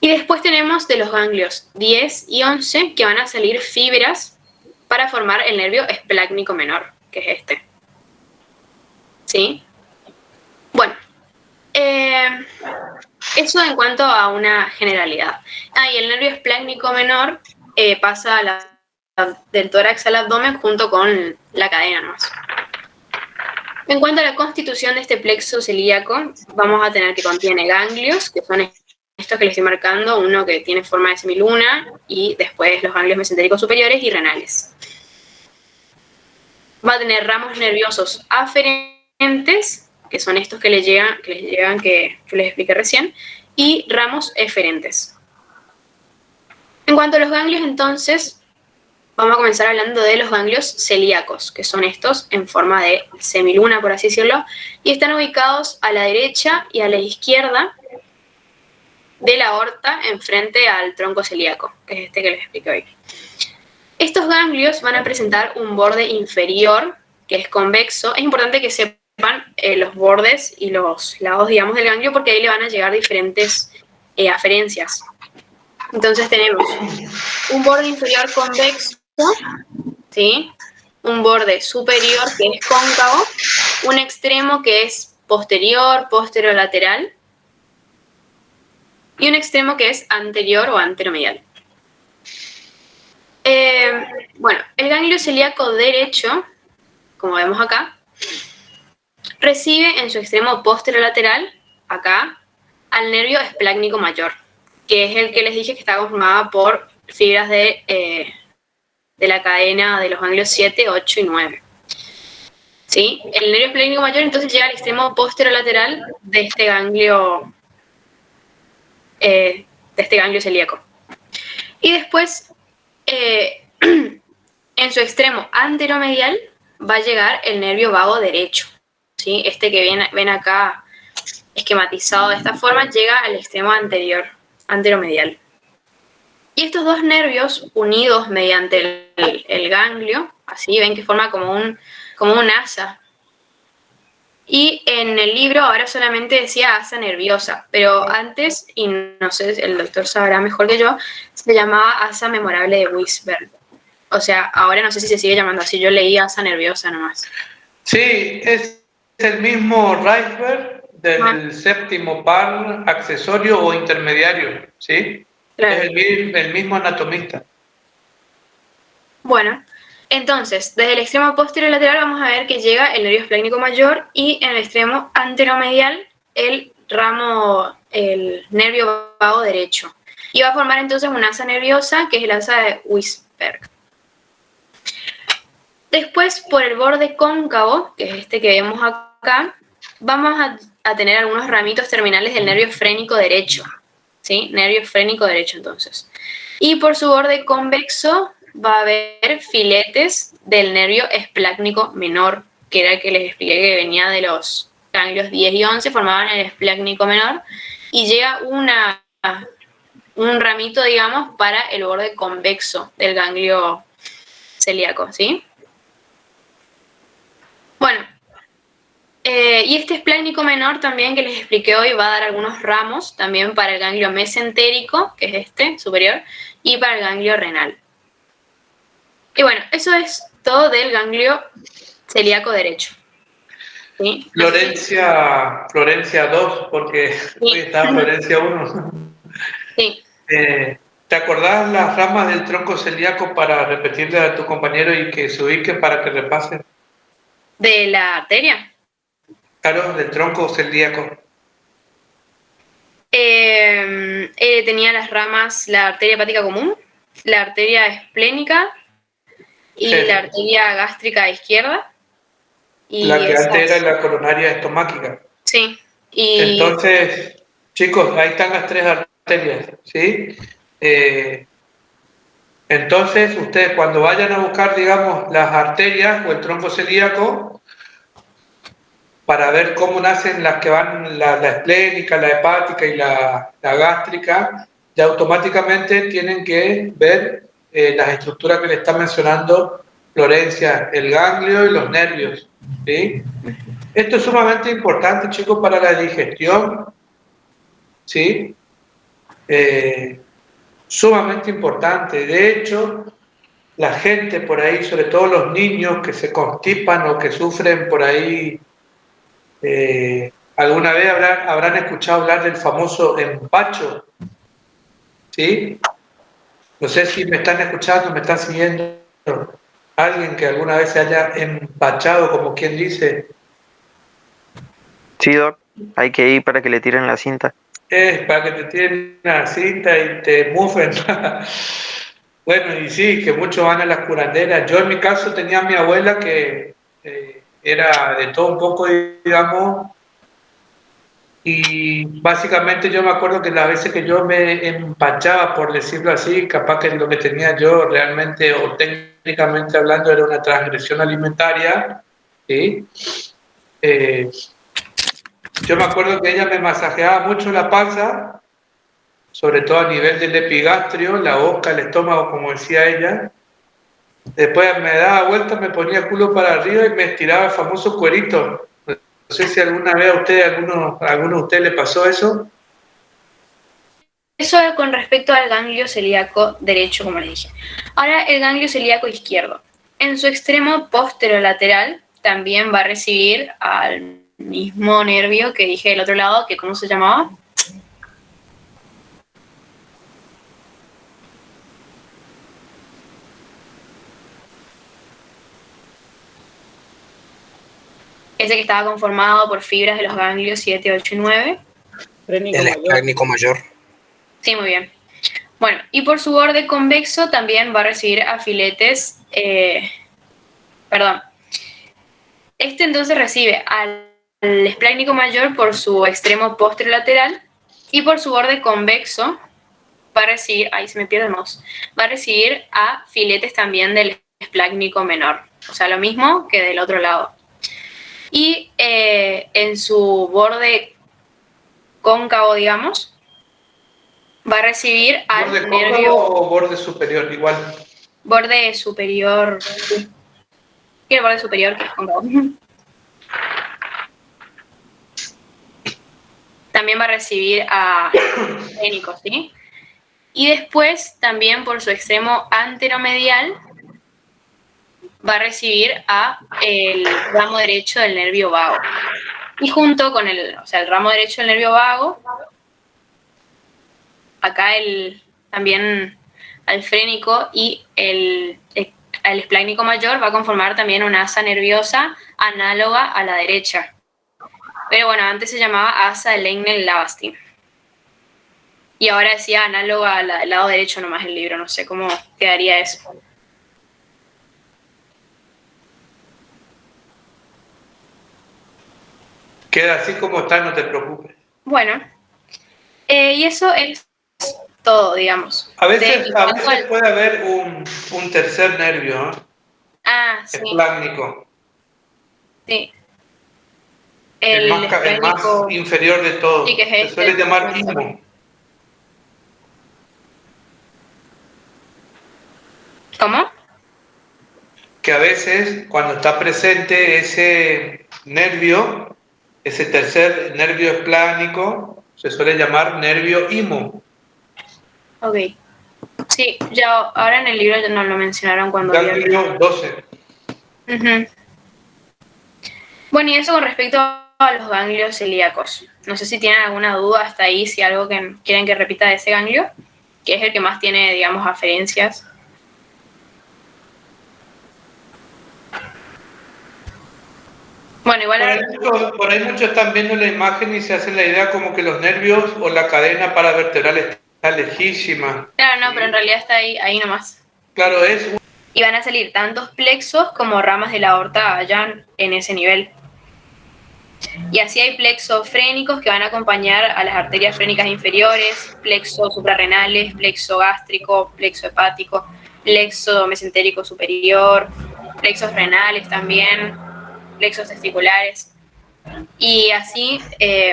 Y después tenemos de los ganglios 10 y 11 que van a salir fibras para formar el nervio esplácnico menor, que es este. ¿Sí? Bueno, eso en cuanto a una generalidad. Y el nervio esplácnico menor pasa del tórax al abdomen junto con la cadena nomás. En cuanto a la constitución de este plexo celíaco, vamos a tener que contiene ganglios, que son estos que les estoy marcando, uno que tiene forma de semiluna, y después los ganglios mesentéricos superiores y renales. Va a tener ramos nerviosos aferentes, que son estos que les llegan, que yo les expliqué recién, y ramos eferentes. En cuanto a los ganglios, entonces, vamos a comenzar hablando de los ganglios celíacos, que son estos en forma de semiluna, por así decirlo, y están ubicados a la derecha y a la izquierda de la aorta enfrente al tronco celíaco, que es este que les expliqué hoy. Estos ganglios van a presentar un borde inferior, que es convexo. Es importante que sepan los bordes y los lados, digamos, del ganglio, porque ahí le van a llegar diferentes aferencias. Entonces tenemos un borde inferior convexo, ¿sí? Un borde superior que es cóncavo, un extremo que es posterior, posterolateral, y un extremo que es anterior o anteromedial. Bueno, el ganglio celíaco derecho, como vemos acá, recibe en su extremo posterolateral, acá, al nervio esplácnico mayor, que es el que les dije que está conformado por fibras de de la cadena de los ganglios 7, 8 y 9. ¿Sí? El nervio esplénico mayor entonces llega al extremo posterolateral de este ganglio celíaco. Y después, en su extremo anteromedial, va a llegar el nervio vago derecho. ¿Sí? Este que ven acá esquematizado de esta forma, llega al extremo anteromedial. Y estos dos nervios unidos mediante el ganglio, así ven que forma como un asa. Y en el libro ahora solamente decía asa nerviosa, pero antes, y no sé, el doctor sabrá mejor que yo, se llamaba asa memorable de Weisberg. O sea, ahora no sé si se sigue llamando así, yo leí asa nerviosa nomás. Sí, es el mismo Reisberg del séptimo par accesorio o intermediario, ¿sí? Claro. Es el mismo anatomista. Bueno, entonces, desde el extremo posterolateral vamos a ver que llega el nervio esplénico mayor y en el extremo anteromedial el nervio vago derecho. Y va a formar entonces una asa nerviosa, que es el asa de Weisberg. Después, por el borde cóncavo, que es este que vemos acá, vamos a tener algunos ramitos terminales del nervio frénico derecho. ¿Sí? Nervio frénico derecho, entonces. Y por su borde convexo va a haber filetes del nervio esplácnico menor, que era el que les expliqué que venía de los ganglios 10 y 11, formaban el esplácnico menor, y llega un ramito, digamos, para el borde convexo del ganglio celíaco, ¿sí? Bueno, y este esplácnico menor también que les expliqué hoy va a dar algunos ramos también para el ganglio mesentérico, que es este, superior, y para el ganglio renal. Y bueno, eso es todo del ganglio celíaco derecho. ¿Sí? Florencia 2, porque hoy está Florencia 1. Sí. ¿Te acordás las ramas del tronco celíaco para repetirle a tu compañero y que se ubique para que repasen? ¿De la arteria? Claro, del tronco celíaco. Tenía las ramas, la arteria hepática común, la arteria esplénica y Sí. la arteria gástrica izquierda. Y La que altera la coronaria estomáquica. Sí. Y entonces, chicos, ahí están las tres arterias, ¿sí? Entonces, ustedes cuando vayan a buscar, digamos, las arterias o el tronco celíaco, para ver cómo nacen las que van, la esplénica, la hepática y la gástrica, ya automáticamente tienen que ver las estructuras que le está mencionando Florencia, el ganglio y los nervios, ¿sí? Esto es sumamente importante, chicos, para la digestión, ¿sí? Sumamente importante. De hecho, la gente por ahí, sobre todo los niños que se constipan o que sufren por ahí, alguna vez habrán escuchado hablar del famoso empacho, ¿sí? No sé si me están escuchando, me están siguiendo. Alguien que alguna vez se haya empachado, como quien dice. Sí, Doc, hay que ir para que le tiren la cinta. Es para que te tiren la cinta y te mufen. Bueno, y sí, que muchos van a las curanderas. Yo en mi caso tenía a mi abuela que era de todo un poco, digamos, y básicamente yo me acuerdo que las veces que yo me empachaba, por decirlo así, capaz que lo que tenía yo realmente o técnicamente hablando era una transgresión alimentaria, ¿sí? Yo me acuerdo que ella me masajeaba mucho la panza, sobre todo a nivel del epigastrio, la boca, el estómago, como decía ella. Después me daba vuelta, me ponía el culo para arriba y me estiraba el famoso cuerito. No sé si alguna vez a alguno de ustedes le pasó eso. eso era con respecto al ganglio celíaco derecho, como les dije. Ahora el ganglio celíaco izquierdo. En su extremo posterolateral también va a recibir al mismo nervio que dije del otro lado, que ¿cómo se llamaba? Ese que estaba conformado por fibras de los ganglios 7, 8 y 9. El esplénico mayor. Sí, muy bien. Bueno, y por su borde convexo también va a recibir a filetes, Este entonces recibe al esplácnico mayor por su extremo posterolateral y por su borde convexo va a recibir, ahí se me pierde el mouse, va a recibir a filetes también del esplácnico menor. O sea, lo mismo que del otro lado. Y en su borde cóncavo, digamos, va a recibir al ¿Borde nervio... cóncavo o borde superior? Igual. Borde superior. Y el borde superior que es cóncavo. También va a recibir a esfrénicos, ¿sí? Y después, también por su extremo anteromedial, va a recibir a el ramo derecho del nervio vago. Y junto con el ramo derecho del nervio vago, acá también al frénico y el esplácnico mayor va a conformar también una asa nerviosa análoga a la derecha. Pero bueno, antes se llamaba asa de Leibniz-Lavastin. Y ahora decía análoga al lado derecho nomás el libro, no sé cómo quedaría eso. Queda así como está, no te preocupes. Bueno, y eso es todo, digamos. A veces puede haber un tercer nervio, ¿no? Ah, sí. Esplácnico. Sí. El más inferior de todos. Sí, que es se suele llamar imo. ¿Cómo? Que a veces, cuando está presente ese nervio, ese tercer nervio esplácnico, se suele llamar nervio imo. Ok. Sí, ya ahora en el libro no lo mencionaron cuando... Ganglio 12. Uh-huh. Bueno, y eso con respecto a los ganglios celíacos. No sé si tienen alguna duda hasta ahí, si algo que quieren que repita de ese ganglio, que es el que más tiene, digamos, aferencias. Bueno, igual... Por ahí muchos están viendo la imagen y se hacen la idea como que los nervios o la cadena paravertebral está lejísima. Claro, no, pero en realidad está ahí nomás. Claro, Y van a salir tantos plexos como ramas de la aorta allá en ese nivel. Y así hay plexos frénicos que van a acompañar a las arterias frénicas inferiores, plexos suprarrenales, plexo gástrico, plexo hepático, plexo mesentérico superior, plexos renales también, plexos testiculares. Y así,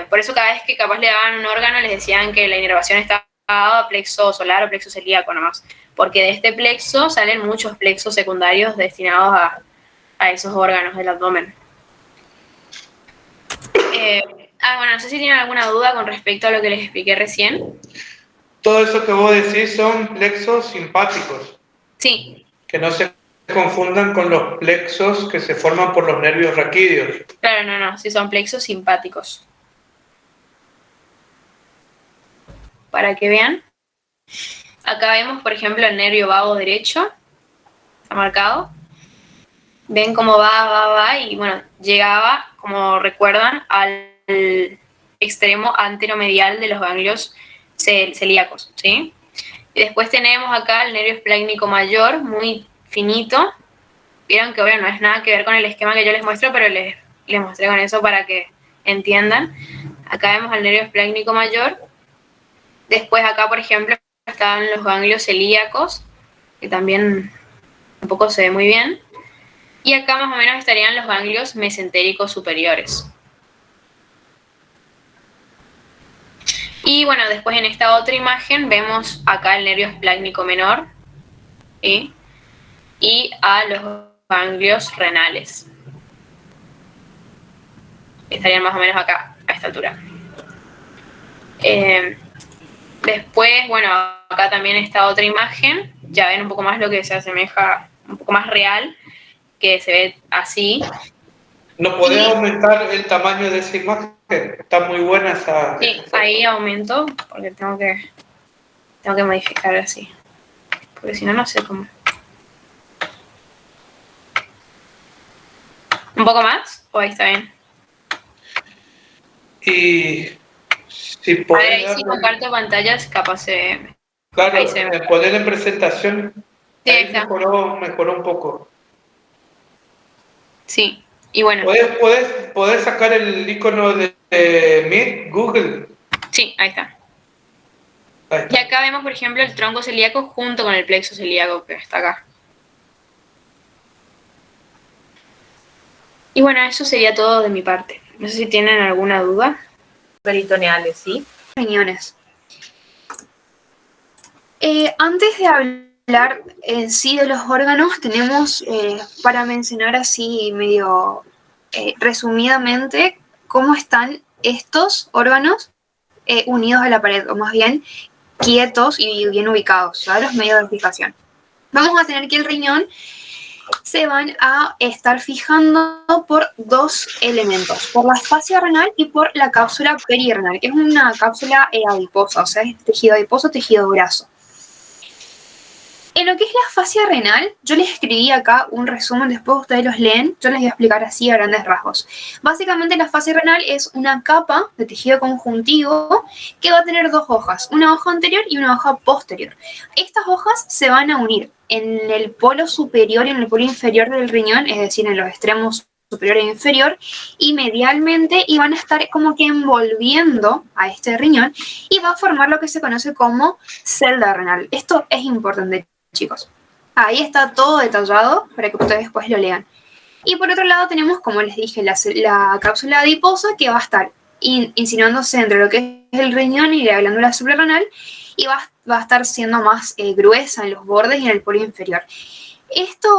por eso cada vez que capaz le daban un órgano les decían que la inervación estaba dada a plexo solar o plexo celíaco nomás, porque de este plexo salen muchos plexos secundarios destinados a esos órganos del abdomen. Bueno, no sé si tienen alguna duda con respecto a lo que les expliqué recién. Todo eso que vos decís son plexos simpáticos. Sí. Que no se confundan con los plexos que se forman por los nervios raquídeos. Claro, no, sí son plexos simpáticos. Para que vean. Acá vemos, por ejemplo, el nervio vago derecho. Está marcado. Ven cómo va y bueno, llegaba, como recuerdan, al extremo anteromedial de los ganglios celíacos, ¿sí? Y después tenemos acá el nervio esplácnico mayor, muy finito. Vieron que bueno, no es nada que ver con el esquema que yo les muestro, pero les mostré con eso para que entiendan. Acá vemos el nervio esplácnico mayor. Después acá, por ejemplo, están los ganglios celíacos, que también tampoco se ve muy bien. Y acá más o menos estarían los ganglios mesentéricos superiores. Y bueno, después en esta otra imagen vemos acá el nervio esplácnico menor, ¿sí? Y a los ganglios renales. Estarían más o menos acá, a esta altura. Después, bueno, acá también está otra imagen. Ya ven un poco más lo que se asemeja, un poco más real, que se ve así. ¿No podés aumentar el tamaño de esa imagen? Está muy buena esa... Sí, ahí aumento, porque tengo que modificar así. Porque si no, no sé cómo. ¿Un poco más? ¿O ahí está bien? Y si a ver, ahí si comparto pantallas, capaz se ve Claro, Ahí se ve. poner en presentación, Sí, ahí ahí está. mejoró un poco. Sí, y bueno, ¿Podés sacar el icono de Meet, Google? sí, ahí está. Ahí Y está. acá vemos, por ejemplo, el tronco celíaco junto con el plexo celíaco que está acá. Y bueno, eso sería todo de mi parte. No sé si tienen alguna duda. Peritoneales, ¿sí? Riñones. Antes de hablar en sí de los órganos, tenemos para mencionar así medio resumidamente cómo están estos órganos unidos a la pared, o más bien quietos y bien ubicados, ¿sabes? Los medios de fijación. Vamos a tener que el riñón se van a estar fijando por dos elementos, por la fascia renal y por la cápsula perirenal, que es una cápsula adiposa, o sea, es tejido adiposo, tejido graso. En lo que es la fascia renal, yo les escribí acá un resumen, después ustedes los leen, yo les voy a explicar así a grandes rasgos. Básicamente la fascia renal es una capa de tejido conjuntivo que va a tener dos hojas, una hoja anterior y una hoja posterior. Estas hojas se van a unir en el polo superior y en el polo inferior del riñón, es decir, en los extremos superior e inferior, y medialmente, y van a estar como que envolviendo a este riñón y va a formar lo que se conoce como celda renal. Esto es importante, chicos. Ahí está todo detallado para que ustedes después lo lean. Y por otro lado tenemos, como les dije, la cápsula adiposa que va a estar insinuándose entre lo que es el riñón y la glándula suprarrenal y va a estar siendo más gruesa en los bordes y en el polo inferior. Esta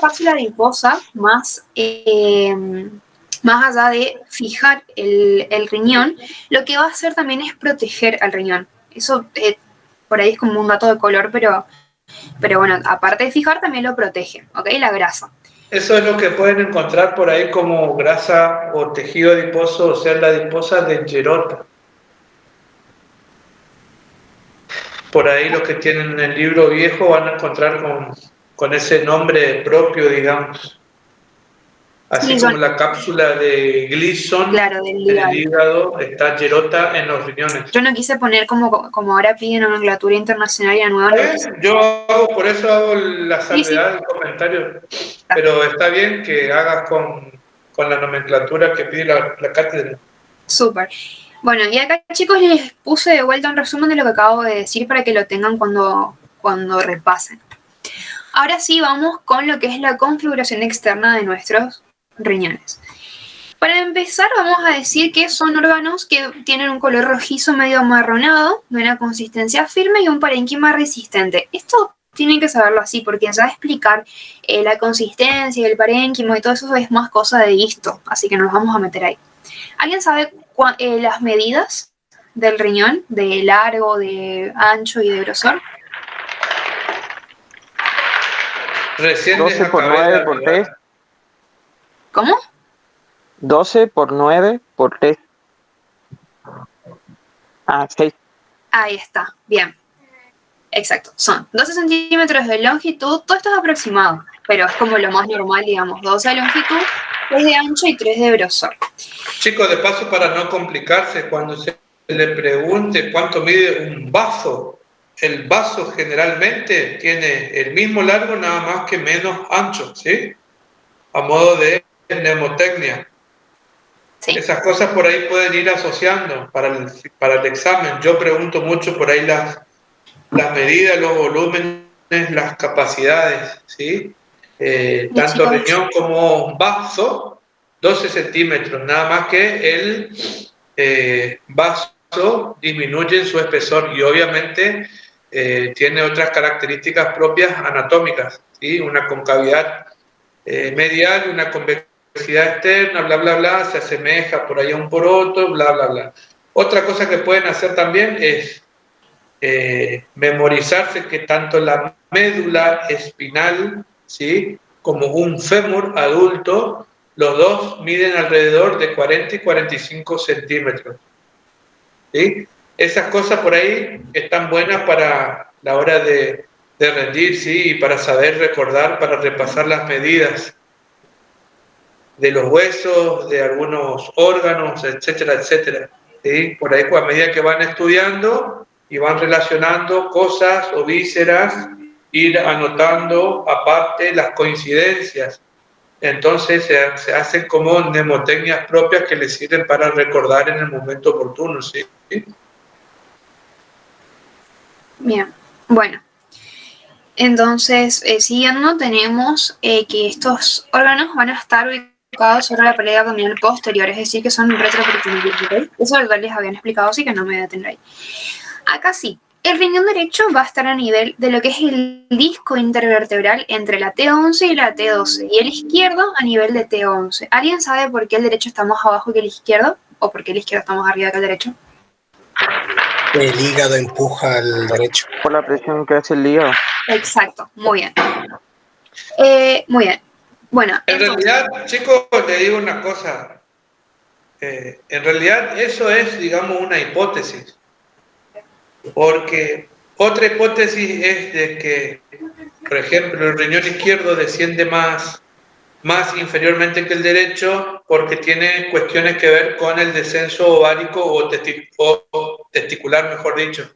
cápsula adiposa, más allá de fijar el riñón, lo que va a hacer también es proteger al riñón. Eso por ahí es como un dato de color, pero bueno, aparte de fijar, también lo protege, ¿ok? La grasa. Eso es lo que pueden encontrar por ahí como grasa o tejido adiposo o célula adiposa de Gerota. Por ahí los que tienen el libro viejo van a encontrar con ese nombre propio, digamos. Así como la cápsula de Gleason, claro, en el hígado, está Gerota en los riñones. Yo no quise poner como ahora piden nomenclatura internacional y la nueva. Por eso hago la salvedad del comentario. Pero está bien que hagas con la nomenclatura que pide la cátedra. Súper. Bueno, y acá, chicos, les puse de vuelta un resumen de lo que acabo de decir para que lo tengan cuando repasen. Ahora sí, vamos con lo que es la configuración externa de nuestros riñones. Para empezar, vamos a decir que son órganos que tienen un color rojizo medio amarronado, de una consistencia firme y un parénquima resistente. Esto tienen que saberlo así, porque ya explicar la consistencia, el parénquima y todo eso es más cosa de histo, así que nos vamos a meter ahí. ¿Alguien sabe las medidas del riñón, de largo, de ancho y de grosor? 12 por 9 por 3. ¿Cómo? 12 por 9 por 3. 6. Ahí está, bien. Exacto, son 12 centímetros de longitud, todo esto es aproximado, pero es como lo más normal, digamos, 12 de longitud, 3 de ancho y 3 de grosor. Chicos, de paso, para no complicarse, cuando se le pregunte cuánto mide un vaso, el vaso generalmente tiene el mismo largo, nada más que menos ancho, ¿sí? A modo de mnemotecnia. Sí. Esas cosas por ahí pueden ir asociando para el examen. Yo pregunto mucho por ahí las medidas, los volúmenes, las capacidades, ¿sí? Tanto riñón como vaso, 12 centímetros, nada más que el vaso disminuye en su espesor y obviamente tiene otras características propias anatómicas, ¿sí? Una concavidad medial, una convexidad externa, bla, bla, bla, se asemeja por ahí a un poroto, bla, bla, bla. Otra cosa que pueden hacer también es memorizarse que tanto la médula espinal, ¿sí?, como un fémur adulto, los dos miden alrededor de 40 y 45 centímetros. ¿Sí? Esas cosas por ahí están buenas para la hora de rendir, ¿sí?, y para saber recordar, para repasar las medidas de los huesos, de algunos órganos, etcétera, etcétera. ¿Sí? Por ahí, a medida que van estudiando y van relacionando cosas o vísceras, ir anotando aparte las coincidencias. Entonces se hacen como mnemotecnias propias que les sirven para recordar en el momento oportuno, ¿sí? Bien, bueno. Entonces, siguiendo, tenemos que estos órganos van a estar ubicados sobre la pared abdominal posterior, es decir, que son retroperitoneales, ¿ok? Eso les habían explicado, así que no me voy a detener ahí. Acá sí, el riñón derecho va a estar a nivel de lo que es el disco intervertebral entre la T11 y la T12, y el izquierdo a nivel de T11. ¿Alguien sabe por qué el derecho está más abajo que el izquierdo? ¿O por qué el izquierdo está más arriba que el derecho? El hígado empuja al derecho. Por la presión que hace el hígado. Exacto, muy bien. Muy bien. Bueno, En realidad, chicos, le digo una cosa. En realidad eso es, digamos, una hipótesis. Porque otra hipótesis es de que, por ejemplo, el riñón izquierdo desciende más inferiormente que el derecho porque tiene cuestiones que ver con el descenso ovárico o testicular, mejor dicho.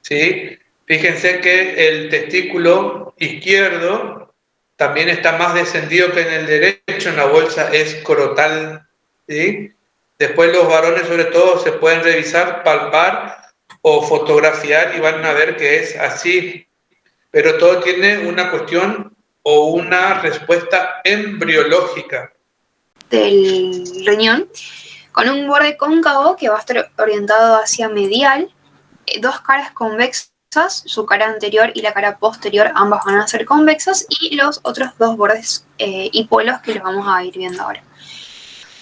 ¿Sí? Fíjense que el testículo izquierdo también está más descendido que en el derecho, en la bolsa escrotal. ¿Sí? Después los varones sobre todo se pueden revisar, palpar o fotografiar y van a ver que es así. Pero todo tiene una cuestión o una respuesta embriológica. del riñón, con un borde cóncavo que va a estar orientado hacia medial, dos caras convexas, su cara anterior y la cara posterior, ambas van a ser convexas, y los otros dos bordes y polos que los vamos a ir viendo ahora.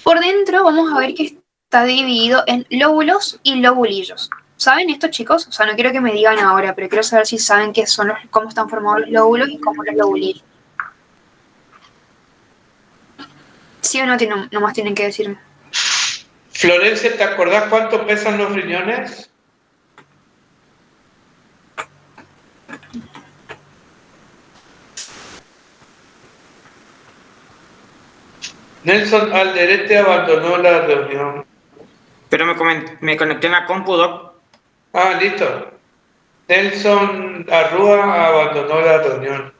Por dentro vamos a ver que está dividido en lóbulos y lobulillos. ¿Saben esto, chicos? O sea, no quiero que me digan ahora, pero quiero saber si saben qué son cómo están formados los lóbulos y cómo los lobulillos. ¿Sí o no? Nomás tienen que decirme. Florencia, ¿te acordás cuánto pesan los riñones? Nelson Alderete abandonó la reunión. Pero me conecté en la compu, Doc. Ah, listo. Nelson Arrúa abandonó la reunión.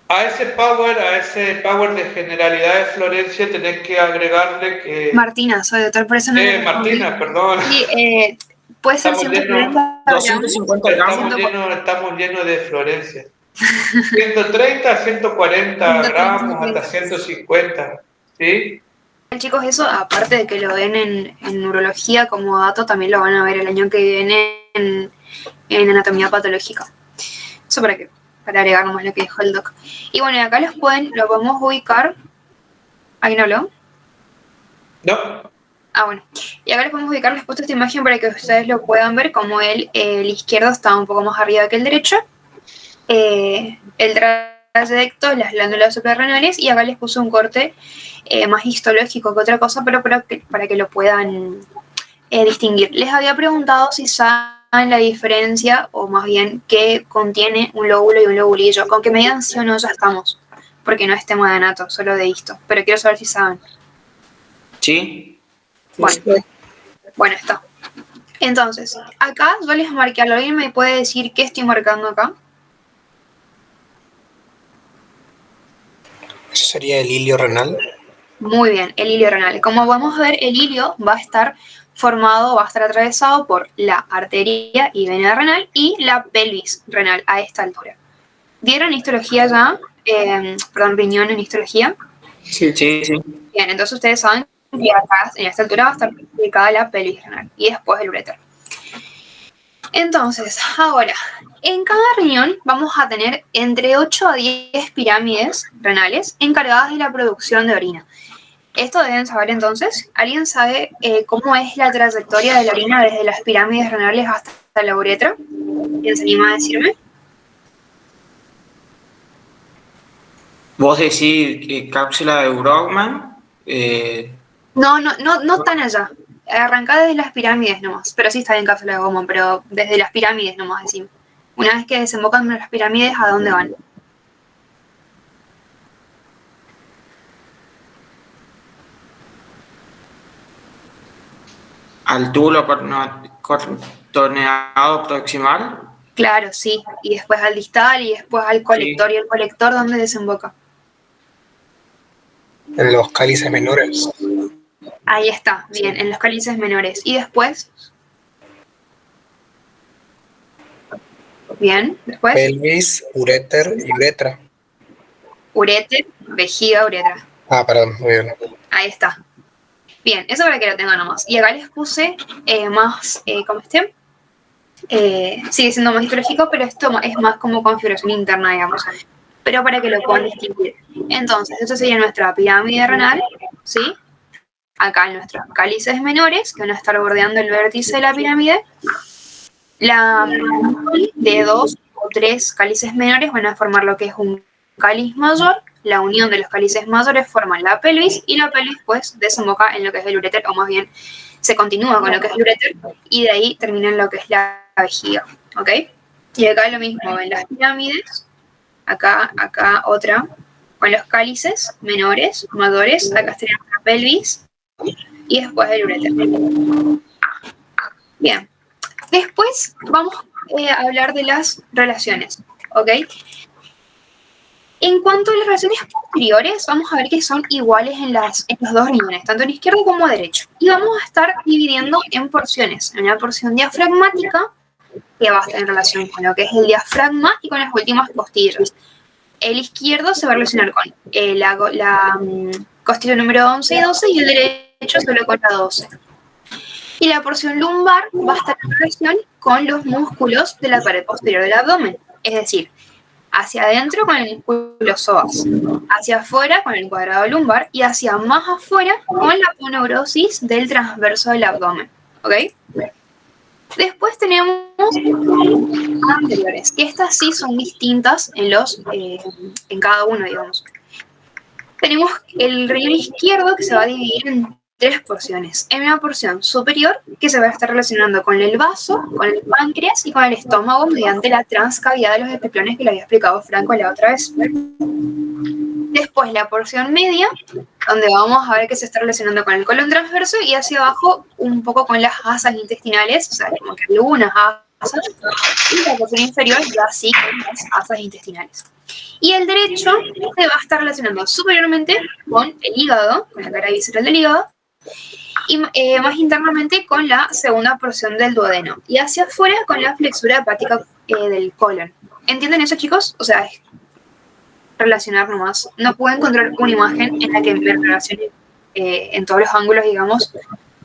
A ese power de generalidades, Florencia, tenés que agregarle que... Martina, soy doctor, por eso no le respondí. Martina, perdón. Sí, puede ser Estamos 140 250 gramos. Estamos llenos de Florencia. 130, 140 gramos, hasta 150. ¿Sí? Chicos, eso aparte de que lo ven en neurología como dato, también lo van a ver el año que viene en anatomía patológica. Eso para agregar nomás lo que dijo el doc. Y bueno, acá lo podemos ubicar. ¿Ahí no habló? ¿No? Ah, bueno. Y acá les podemos ubicar, les he puesto esta imagen para que ustedes lo puedan ver, como el izquierdo está un poco más arriba que el derecho. El trayecto, las glándulas suprarrenales, y acá les puse un corte más histológico que otra cosa, pero para que lo puedan distinguir. Les había preguntado si saben la diferencia, o más bien qué contiene un lóbulo y un lobulillo. Con que me digan sí o no ya estamos, porque no es tema de anato, solo de histo, pero quiero saber si saben. Sí. Bueno, está. Entonces, acá yo les marqué algo. ¿Alguien me puede decir qué estoy marcando acá? Eso sería el hilio renal. Muy bien, el hilio renal. Como vamos a ver, el hilio va a estar atravesado por la arteria y vena renal y la pelvis renal a esta altura. ¿Dieron histología ya? Riñón en histología. Sí. Bien, entonces ustedes saben que acá, en esta altura, va a estar ubicada la pelvis renal y después el uréter. Entonces, ahora, en cada riñón vamos a tener entre 8 a 10 pirámides renales encargadas de la producción de orina. Esto deben saber entonces. ¿Alguien sabe cómo es la trayectoria de la orina desde las pirámides renales hasta la uretra? ¿Quién se anima a decirme? Vos decís cápsula de Brogman. No están allá. Arrancá desde las pirámides nomás. Pero sí está en cápsula de Bowman, pero desde las pirámides nomás decimos. Una vez que desembocan en las pirámides, ¿a dónde van? al túbulo contorneado proximal. Claro, sí. Y después al distal y después al colector. ¿Y el colector dónde desemboca? En los cálices menores. Ahí está, bien, en los cálices menores. Y después. Bien, después. Pelvis, uréter y uretra. Uréter, vejiga, uretra. Ah, perdón, muy bien. Ahí está. Bien, eso para que lo tengan nomás. Y acá les puse más, ¿cómo esté? Sigue siendo más histológico, pero esto es más como configuración interna, digamos. Pero para que lo puedan distinguir. Entonces, esto sería nuestra pirámide renal, ¿sí? Acá en nuestros cálices menores, que van a estar bordeando el vértice de la pirámide. La de 2 o 3 cálices menores van a formar lo que es un cáliz mayor. La unión de los cálices mayores forman la pelvis y la pelvis pues desemboca en lo que es el uréter, o más bien se continúa con lo que es el uréter y de ahí termina en lo que es la vejiga, ¿ok? Y acá lo mismo en las pirámides, acá otra con los cálices menores, mayores, acá estaría la pelvis y después el uréter. Bien, después vamos a hablar de las relaciones, ¿ok? En cuanto a las relaciones posteriores, vamos a ver que son iguales en los dos riñones, tanto en izquierdo como derecho. Y vamos a estar dividiendo en porciones. En una porción diafragmática, que va a estar en relación con lo que es el diafragma y con las últimas costillas. El izquierdo se va a relacionar con la costilla número 11 y 12 y el derecho solo con la 12. Y la porción lumbar va a estar en relación con los músculos de la pared posterior del abdomen. Es decir, hacia adentro con el músculo psoas, hacia afuera con el cuadrado lumbar y hacia más afuera con la aponeurosis del transverso del abdomen. ¿Ok? Después tenemos anteriores, que estas sí son distintas en cada uno, digamos. Tenemos el riñón izquierdo que se va a dividir en 3 porciones. En una porción superior que se va a estar relacionando con el vaso, con el páncreas y con el estómago mediante la transcavidad de los epipliones que le había explicado Franco la otra vez. Después la porción media, donde vamos a ver que se está relacionando con el colon transverso y hacia abajo un poco con las asas intestinales, o sea, como que algunas asas, y la porción inferior ya sí con las asas intestinales. Y el derecho se va a estar relacionando superiormente con el hígado, con la cara visceral del hígado, y más internamente con la segunda porción del duodeno, y hacia afuera con la flexura hepática del colon. ¿Entienden eso, chicos? O sea, es relacionar nomás. No puedo encontrar una imagen en la que me relacione en todos los ángulos, digamos,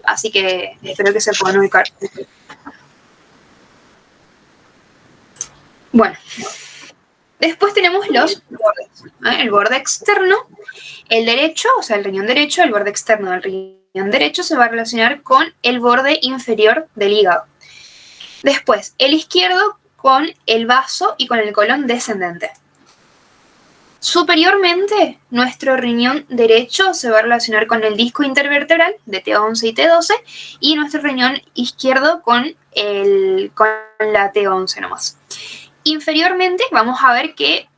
así que espero que se puedan ubicar. Bueno. Después tenemos los bordes. El borde externo, el derecho, o sea, el riñón derecho, el borde externo del riñón derecho se va a relacionar con el borde inferior del hígado. Después, el izquierdo con el vaso y con el colon descendente. Superiormente, nuestro riñón derecho se va a relacionar con el disco intervertebral de T11 y T12 y nuestro riñón izquierdo con la T11 nomás. Inferiormente vamos a ver que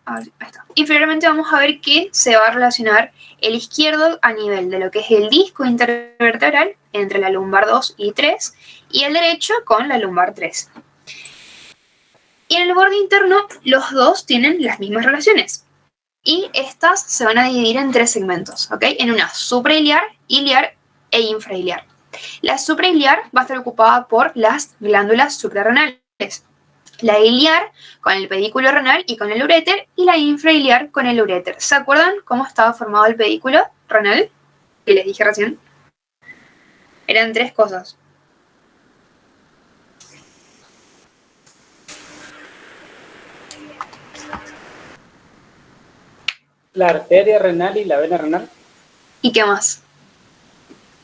se va a relacionar el izquierdo a nivel de lo que es el disco intervertebral entre la lumbar 2 y 3 y el derecho con la lumbar 3. Y en el borde interno los dos tienen las mismas relaciones y estas se van a dividir en 3 segmentos, ¿ok? En una suprailiar, iliar e infrailiar. La suprailiar va a estar ocupada por las glándulas suprarrenales. La iliar con el pedículo renal y con el uréter, y la infrailiar con el uréter. ¿Se acuerdan cómo estaba formado el pedículo renal? Que les dije recién. Eran 3 cosas. La arteria renal y la vena renal. ¿Y qué más?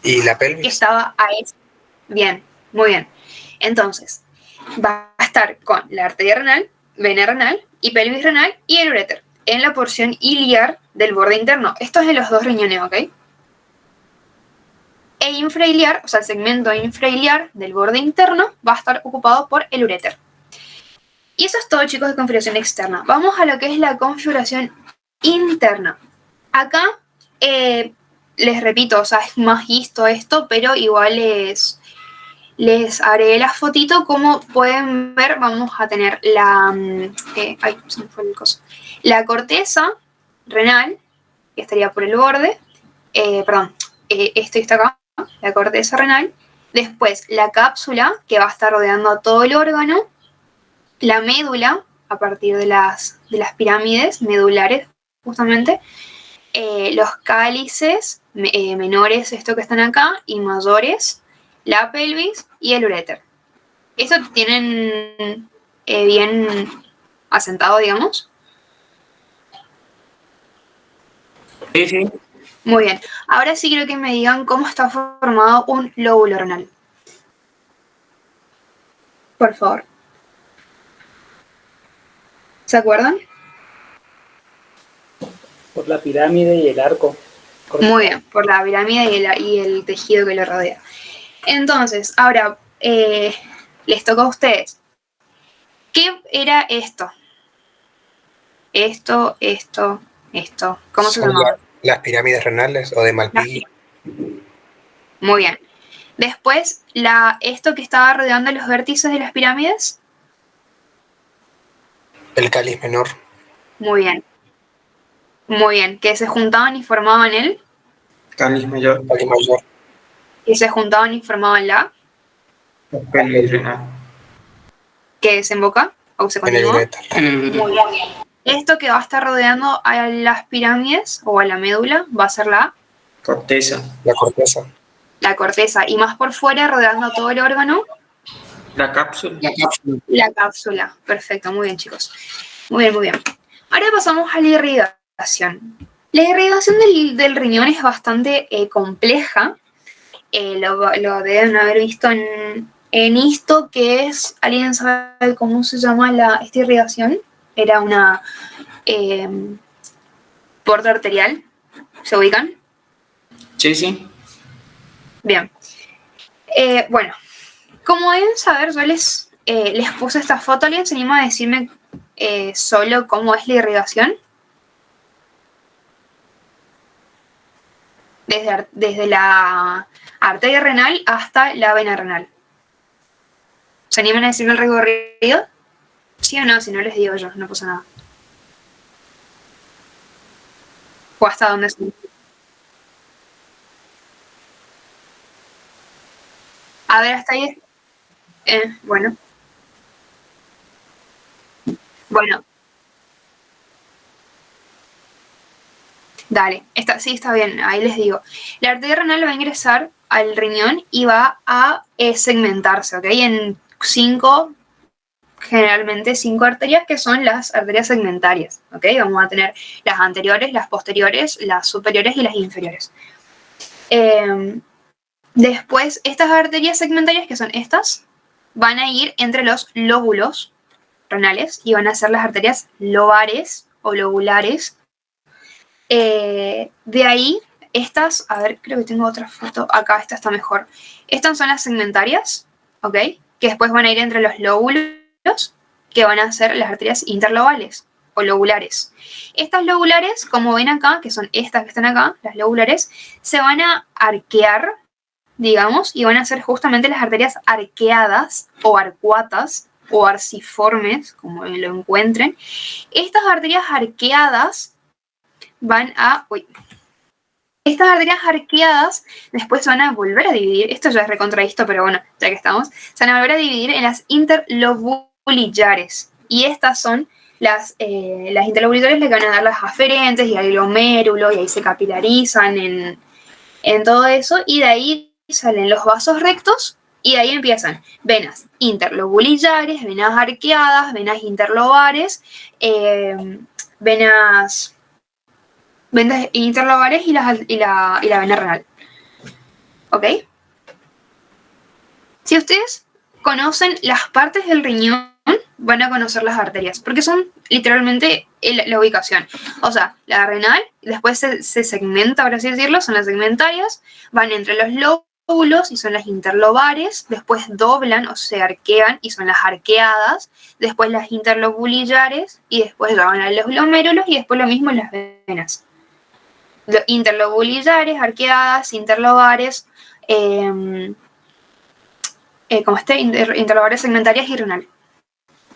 ¿Y la pelvis? Que estaba ahí. Bien, muy bien. Entonces, va a estar con la arteria renal, vena renal y pelvis renal y el uréter en la porción iliar del borde interno. Esto es de los 2 riñones, ¿ok? E infrailiar, o sea, el segmento infrailiar del borde interno va a estar ocupado por el uréter. Y eso es todo, chicos, de configuración externa. Vamos a lo que es la configuración interna. Acá, les repito, o sea, es más histo esto, pero igual es les agregué la fotito. Como pueden ver, vamos a tener la, se me fue el coso. La corteza renal, que estaría por el borde, esto está acá, la corteza renal. Después la cápsula, que va a estar rodeando a todo el órgano. La médula, a partir de las pirámides medulares, justamente. Los cálices menores, esto que están acá, y mayores, la pelvis y el uréter. Eso tienen bien asentado, digamos. Sí, sí. Muy bien. Ahora sí quiero que me digan cómo está formado un lóbulo renal. Por favor. ¿Se acuerdan? Por la pirámide y el arco. Muy bien, por la pirámide y el tejido que lo rodea. Entonces, ahora les toca a ustedes. ¿Qué era esto? Esto. ¿Cómo se llamaba? Las pirámides renales o de Malpighi. Muy bien. Después, esto que estaba rodeando los vértices de las pirámides. El cáliz menor. Muy bien. Muy bien. Que se juntaban y formaban el. Cáliz mayor. Cáliz mayor. Que se juntaban y formaban la. Pelvis renal. Que desemboca o se En el continúa. uréter. Muy bien. Esto que va a estar rodeando a las pirámides o a la médula va a ser la Corteza. La corteza. corteza. Y más por fuera, rodeando a todo el órgano, La cápsula. la cápsula. Perfecto, muy bien, chicos. Muy bien, muy bien. Ahora pasamos a la irrigación. La irrigación del riñón es bastante compleja. Lo deben haber visto en esto, que es, ¿alguien sabe cómo se llama esta irrigación? Era una porta arterial. ¿Se ubican? Sí, sí. Bien. Bueno, como deben saber, yo les puse esta foto. ¿Alguien se anima a decirme solo cómo es la irrigación? Desde la arteria renal hasta la vena renal. ¿Se animan a decirme el recorrido? ¿Sí o no? Si no les digo yo, no pasa nada. ¿O hasta dónde se... A ver, hasta ahí. Bueno. Bueno. Dale. Sí, está bien. Ahí les digo. La arteria renal va a ingresar al riñón y va a segmentarse, ¿ok? En generalmente 5 arterias, que son las arterias segmentarias, ¿ok? Vamos a tener las anteriores, las posteriores, las superiores y las inferiores. Después, estas arterias segmentarias, que son estas, van a ir entre los lóbulos renales y van a ser las arterias lobares o lobulares. De ahí, estas, a ver, creo que tengo otra foto. Acá, esta está mejor. Estas son las segmentarias, ¿ok? Que después van a ir entre los lóbulos, que van a ser las arterias interlobales o lobulares. Estas lobulares, como ven acá, que son estas que están acá, las lobulares, se van a arquear, digamos, y van a ser justamente las arterias arqueadas o arcuatas o arciformes, como lo encuentren. Estas arterias arqueadas van a... Estas arterias arqueadas después se van a volver a dividir, esto ya es recontraísto, pero bueno, ya que estamos, se van a volver a dividir en las interlobulillares. Y estas son las interlobulillares, le van a dar las aferentes y el glomérulo, y ahí se capilarizan en todo eso, y de ahí salen los vasos rectos, y de ahí empiezan venas interlobulillares, venas arqueadas, venas interlobares, venas interlobares y la vena renal. ¿Ok? Si ustedes conocen las partes del riñón, van a conocer las arterias, porque son literalmente la ubicación. O sea, la renal, después se segmenta, por así decirlo, son las segmentarias, van entre los lóbulos y son las interlobares, después doblan o se arquean y son las arqueadas, después las interlobulillares y después ya van a los glomérulos y después lo mismo en las venas. Interlobulillares, arqueadas, interlobares, interlocutores segmentarias y renal.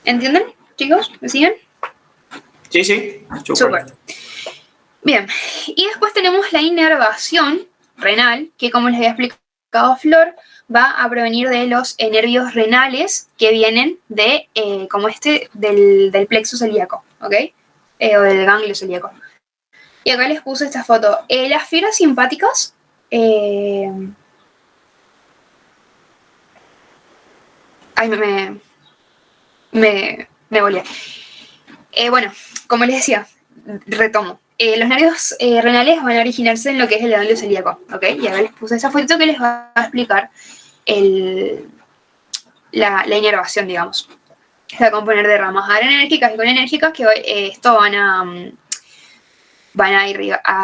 ¿Entienden, chicos? ¿Me siguen? Sí, sí. Súper. Bien, y después tenemos la inervación renal, que como les había explicado Flor, va a provenir de los nervios renales que vienen de, del plexo celíaco, ¿ok? O del ganglio celíaco. Y acá les puse esta foto. Las fibras simpáticas, ay, me volé. Bueno, como les decía, retomo. Los nervios renales van a originarse en lo que es el ganglio celíaco, ¿ok? Y acá les puse esa foto que les va a explicar la inervación, digamos. Se va a componer de ramas adrenérgicas y colinérgicas que esto van a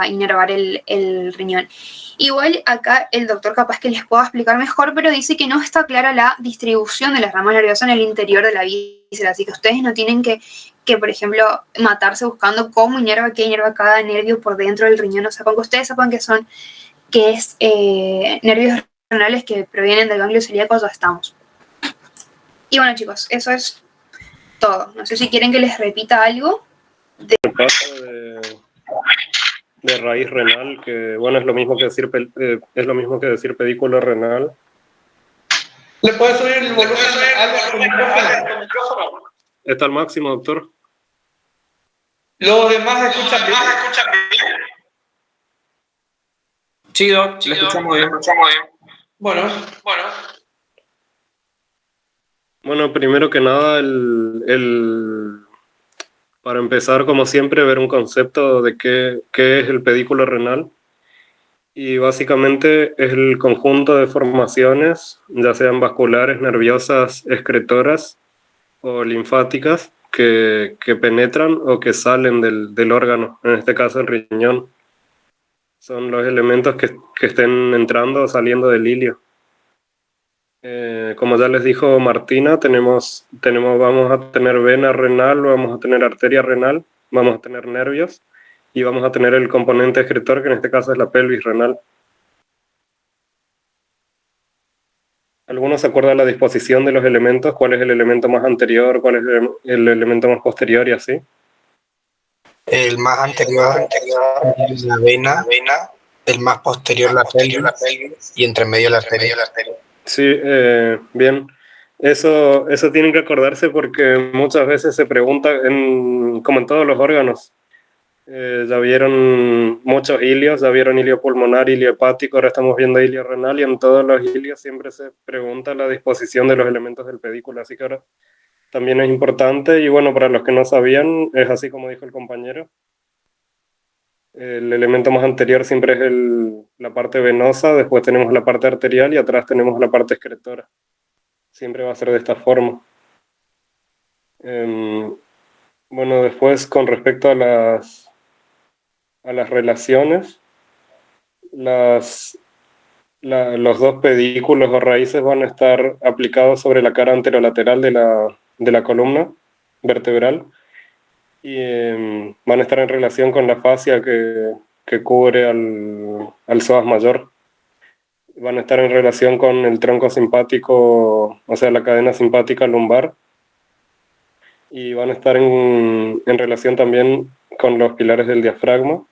inervar el riñón. Igual acá el doctor capaz que les pueda explicar mejor, pero dice que no está clara la distribución de las ramas nerviosas en el interior de la víscera, así que ustedes no tienen que por ejemplo, matarse buscando cómo qué inerva cada nervio por dentro del riñón. O sea, con que ustedes sepan que es nervios renales que provienen del ganglio celíaco, ya estamos. Y bueno, chicos, eso es todo. No sé si quieren que les repita algo. El paso de raíz renal, que bueno, es lo mismo que decir pedículo renal. ¿Le puedes subir el volumen al micrófono? ¿Está al máximo, doctor? Los demás escuchan bien. Sí, doc, lo escuchamos bien. Bueno. Bueno, primero que nada, para empezar, como siempre, ver un concepto de qué es el pedículo renal. Y básicamente es el conjunto de formaciones, ya sean vasculares, nerviosas, excretoras o linfáticas, que penetran o que salen del órgano, en este caso el riñón. Son los elementos que estén entrando o saliendo del ilio. Como ya les dijo Martina, vamos a tener vena renal, vamos a tener arteria renal, vamos a tener nervios y vamos a tener el componente excretor, que en este caso es la pelvis renal. ¿Alguno se acuerda de la disposición de los elementos? ¿Cuál es el elemento más anterior? ¿Cuál es el elemento más posterior y así? El más anterior es la vena, el más posterior la pelvis y entre medio la arteria. Sí, bien. Eso tienen que acordarse porque muchas veces se pregunta, como en todos los órganos, ya vieron muchos ilios, ya vieron ilio pulmonar, ilio hepático, ahora estamos viendo ilio renal y en todos los ilios siempre se pregunta la disposición de los elementos del pedículo, así que ahora también es importante. Y bueno, para los que no sabían, es así como dijo el compañero. El elemento más anterior siempre es la parte venosa, después tenemos la parte arterial y atrás tenemos la parte excretora. Siempre va a ser de esta forma. Bueno, después con respecto a las relaciones, los dos pedículos o raíces van a estar aplicados sobre la cara anterolateral de la columna vertebral y van a estar en relación con la fascia que cubre al psoas mayor. Van a estar en relación con el tronco simpático, o sea, la cadena simpática lumbar, y van a estar en relación también con los pilares del diafragma.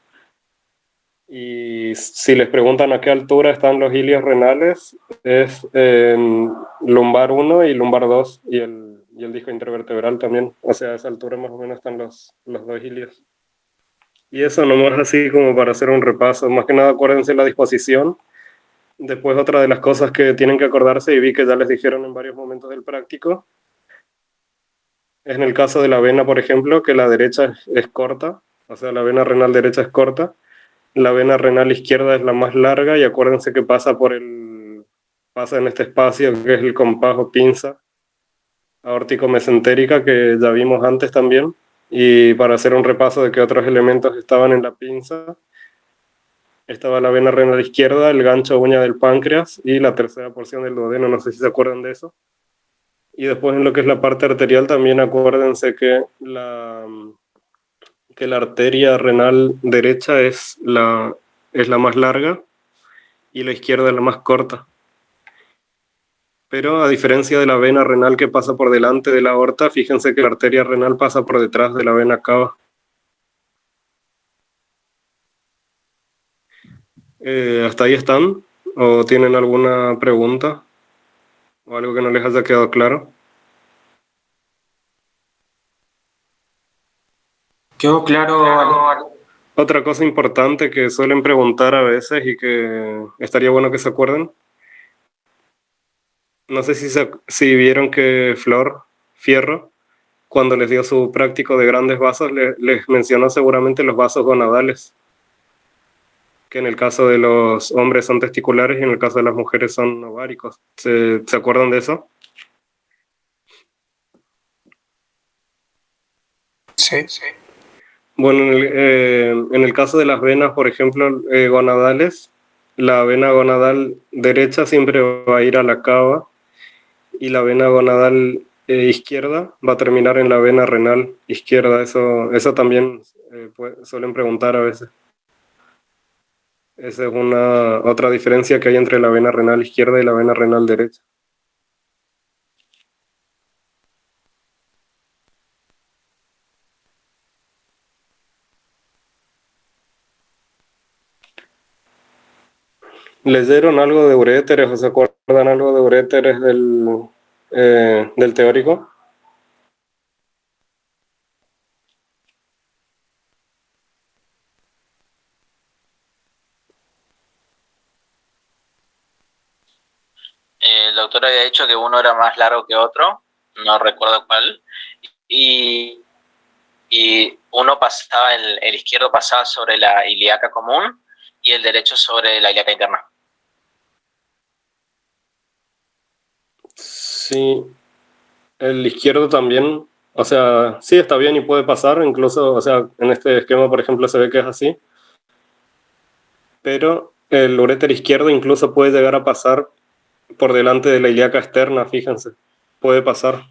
Y si les preguntan a qué altura están los ilios renales, es lumbar 1 y lumbar 2 y el disco intervertebral también. O sea, a esa altura más o menos están los dos ilios. Y eso nomás así como para hacer un repaso. Más que nada acuérdense la disposición. Después otra de las cosas que tienen que acordarse, y vi que ya les dijeron en varios momentos del práctico, es en el caso de la vena, por ejemplo, que la derecha es corta, o sea, la vena renal derecha es corta. La vena renal izquierda es la más larga y acuérdense que pasa en este espacio que es el compás o pinza aórtico-mesentérica que ya vimos antes también. Y para hacer un repaso de qué otros elementos estaban en la pinza, estaba la vena renal izquierda, el gancho uña del páncreas y la tercera porción del duodeno, no sé si se acuerdan de eso. Y después en lo que es la parte arterial también acuérdense que la arteria renal derecha es la más larga y la izquierda es la más corta. Pero a diferencia de la vena renal que pasa por delante de la aorta, fíjense que la arteria renal pasa por detrás de la vena cava. ¿Hasta ahí están? ¿O tienen alguna pregunta? ¿O algo que no les haya quedado claro? Quedó claro. Otra cosa importante que suelen preguntar a veces y que estaría bueno que se acuerden. No sé si vieron que Fierro, cuando les dio su práctico de grandes vasos, les mencionó seguramente los vasos gonadales, que en el caso de los hombres son testiculares y en el caso de las mujeres son ováricos. ¿Se acuerdan de eso? Sí. Bueno, en el caso de las venas, por ejemplo, gonadales, la vena gonadal derecha siempre va a ir a la cava y la vena gonadal izquierda va a terminar en la vena renal izquierda. Eso también suelen preguntar a veces. Esa es otra diferencia que hay entre la vena renal izquierda y la vena renal derecha. ¿Leyeron algo de uréteres o se acuerdan algo de uréteres del teórico? El doctor había dicho que uno era más largo que otro, no recuerdo cuál, y uno pasaba, el izquierdo pasaba sobre la ilíaca común y el derecho sobre la ilíaca interna. Sí, el izquierdo también, o sea, sí está bien y puede pasar, incluso, o sea, en este esquema, por ejemplo, se ve que es así, pero el uréter izquierdo incluso puede llegar a pasar por delante de la ilíaca externa, fíjense, puede pasar.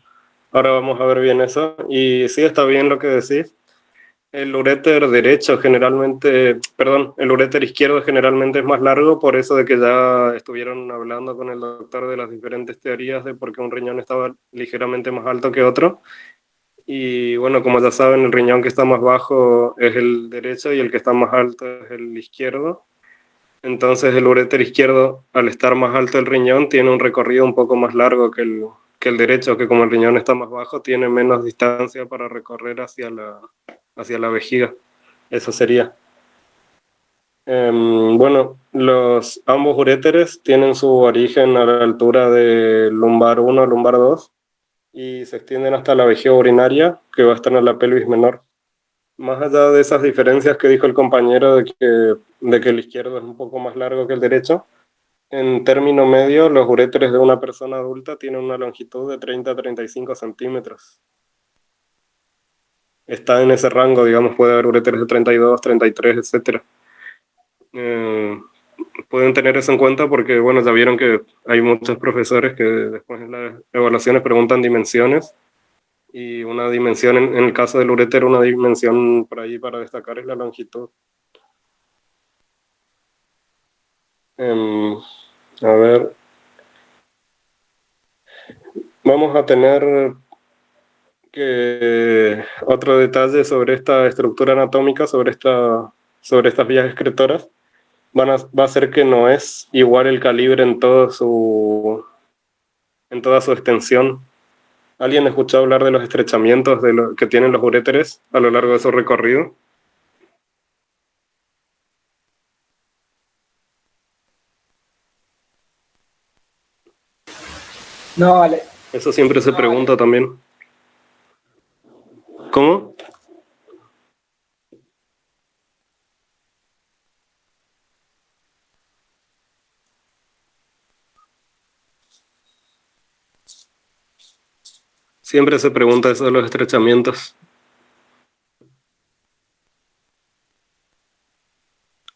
Ahora vamos a ver bien eso, y sí está bien lo que decís. El uréter derecho generalmente, perdón, el uréter izquierdo generalmente es más largo, por eso de que ya estuvieron hablando con el doctor de las diferentes teorías de por qué un riñón estaba ligeramente más alto que otro. Y bueno, como ya saben, el riñón que está más bajo es el derecho y el que está más alto es el izquierdo. Entonces el uréter izquierdo, al estar más alto el riñón, tiene un recorrido un poco más largo que el derecho, que como el riñón está más bajo, tiene menos distancia para recorrer hacia la vejiga. Eso sería. Bueno, ambos uréteres tienen su origen a la altura de lumbar 1 a lumbar 2 y se extienden hasta la vejiga urinaria, que va a estar en la pelvis menor. Más allá de esas diferencias que dijo el compañero de que el izquierdo es un poco más largo que el derecho, en término medio, los uréteres de una persona adulta tienen una longitud de 30 a 35 centímetros. Está en ese rango, digamos, puede haber uréteres de 32, 33, etc. Pueden tener eso en cuenta porque, bueno, ya vieron que hay muchos profesores que después en las evaluaciones preguntan dimensiones y una dimensión, en el caso del uréter, una dimensión por ahí para destacar es la longitud. A ver, vamos a tener otro detalle sobre esta estructura anatómica, sobre estas vías excretoras. Va a ser que no es igual el calibre en toda su extensión. ¿Alguien escuchó hablar de los estrechamientos que tienen los uréteres a lo largo de su recorrido? No, Ale. Eso siempre se pregunta también. ¿Cómo? Siempre se pregunta eso de los estrechamientos.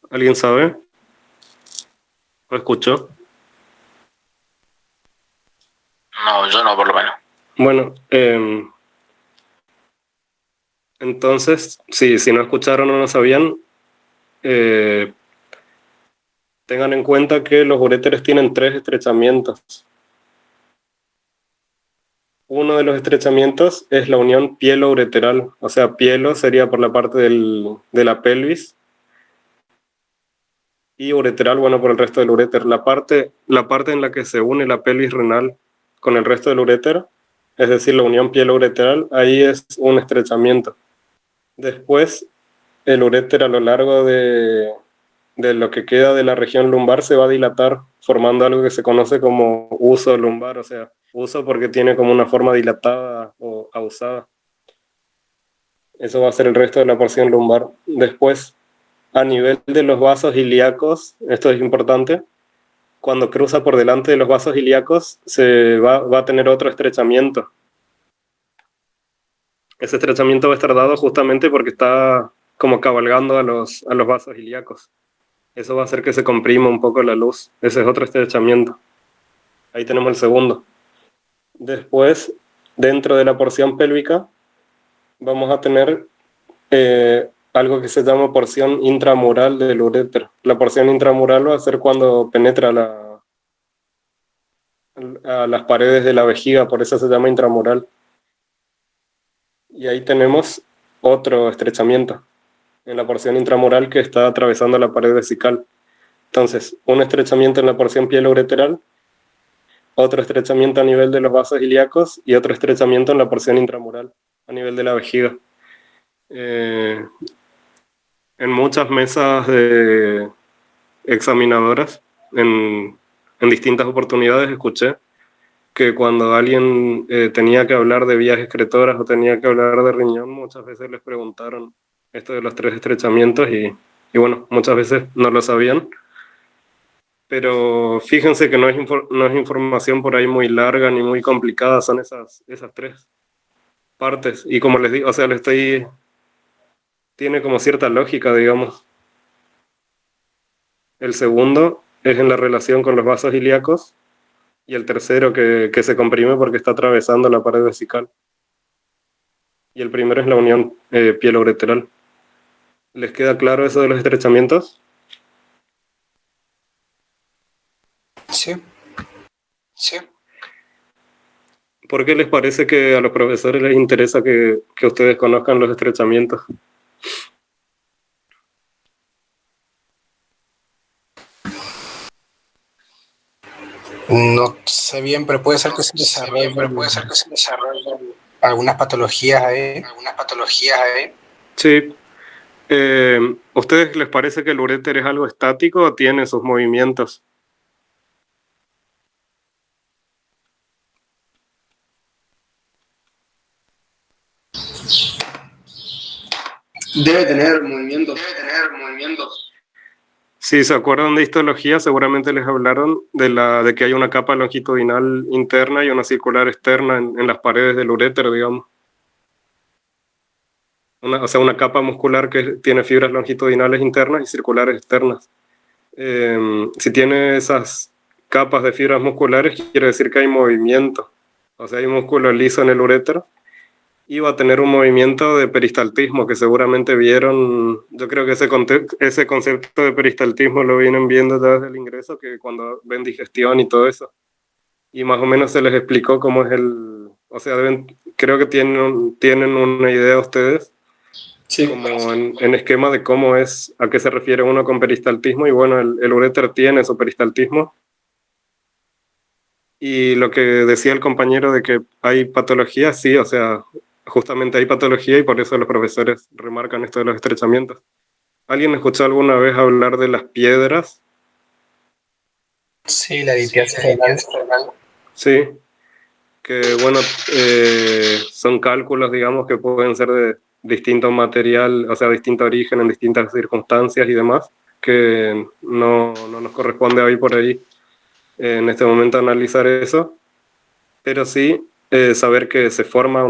¿Alguien sabe? ¿O escuchó? No, yo no, por lo menos. Bueno, entonces, si no escucharon o no sabían, tengan en cuenta que los uréteres tienen 3 estrechamientos. uno de los estrechamientos es la unión pielo-ureteral. O sea, pielo sería por la parte de la pelvis y ureteral, bueno, por el resto del uréter. La parte en la que se une la pelvis renal con el resto del uréter, es decir, la unión pielo-ureteral, ahí es un estrechamiento. Después, el uréter a lo largo de lo que queda de la región lumbar se va a dilatar, formando algo que se conoce como uso lumbar, o sea, uso porque tiene como una forma dilatada o ausada. Eso va a ser el resto de la porción lumbar. Después, a nivel de los vasos ilíacos, esto es importante, cuando cruza por delante de los vasos ilíacos se va a tener otro estrechamiento. Ese estrechamiento va a estar dado justamente porque está como cabalgando a los vasos ilíacos. Eso va a hacer que se comprima un poco la luz. Ese es otro estrechamiento. Ahí tenemos el segundo. Después, dentro de la porción pélvica, vamos a tener algo que se llama porción intramural del uréter. La porción intramural va a ser cuando penetra a las paredes de la vejiga, por eso se llama intramural. Y ahí tenemos otro estrechamiento en la porción intramural que está atravesando la pared vesical. Entonces, un estrechamiento en la porción pielo-ureteral, otro estrechamiento a nivel de los vasos ilíacos y otro estrechamiento en la porción intramural a nivel de la vejiga. En muchas mesas de examinadoras, en distintas oportunidades, escuché que cuando alguien tenía que hablar de vías excretoras o tenía que hablar de riñón, muchas veces les preguntaron esto de los 3 estrechamientos y bueno, muchas veces no lo sabían. Pero fíjense que no es información por ahí muy larga ni muy complicada, son esas 3 partes. Y como les digo, o sea, tiene como cierta lógica, digamos. El segundo es en la relación con los vasos ilíacos y el tercero que se comprime porque está atravesando la pared vesical. Y el primero es la unión pielo-ureteral. ¿Les queda claro eso de los estrechamientos? Sí. Sí. ¿Por qué les parece que a los profesores les interesa que ustedes conozcan los estrechamientos? No sé bien, pero puede ser que se desarrollen algunas patologías ahí. Sí. ¿Ustedes les parece que el uréter es algo estático o tiene sus movimientos? Debe tener movimientos. Si se acuerdan de histología, seguramente les hablaron de que hay una capa longitudinal interna y una circular externa en las paredes del uréter, digamos. O sea, una capa muscular que tiene fibras longitudinales internas y circulares externas. Si tiene esas capas de fibras musculares, quiere decir que hay movimiento. O sea, hay músculo liso en el uréter y va a tener un movimiento de peristaltismo que seguramente vieron. Yo creo que ese concepto de peristaltismo lo vienen viendo ya desde el ingreso, que cuando ven digestión y todo eso. Y más o menos se les explicó cómo es o sea, creo que tienen una idea ustedes. Sí. Como en esquema de cómo es, a qué se refiere uno con peristaltismo, y bueno, el uréter tiene su peristaltismo. Y lo que decía el compañero de que hay patología, sí, o sea, justamente hay patología y por eso los profesores remarcan esto de los estrechamientos. ¿Alguien escuchó alguna vez hablar de las piedras? Sí, la litiasis renal. Sí, que bueno, son cálculos, digamos, que pueden ser de distinto material, o sea, distinto origen en distintas circunstancias y demás, que no nos corresponde hoy por ahí en este momento analizar eso, pero sí saber que se forma,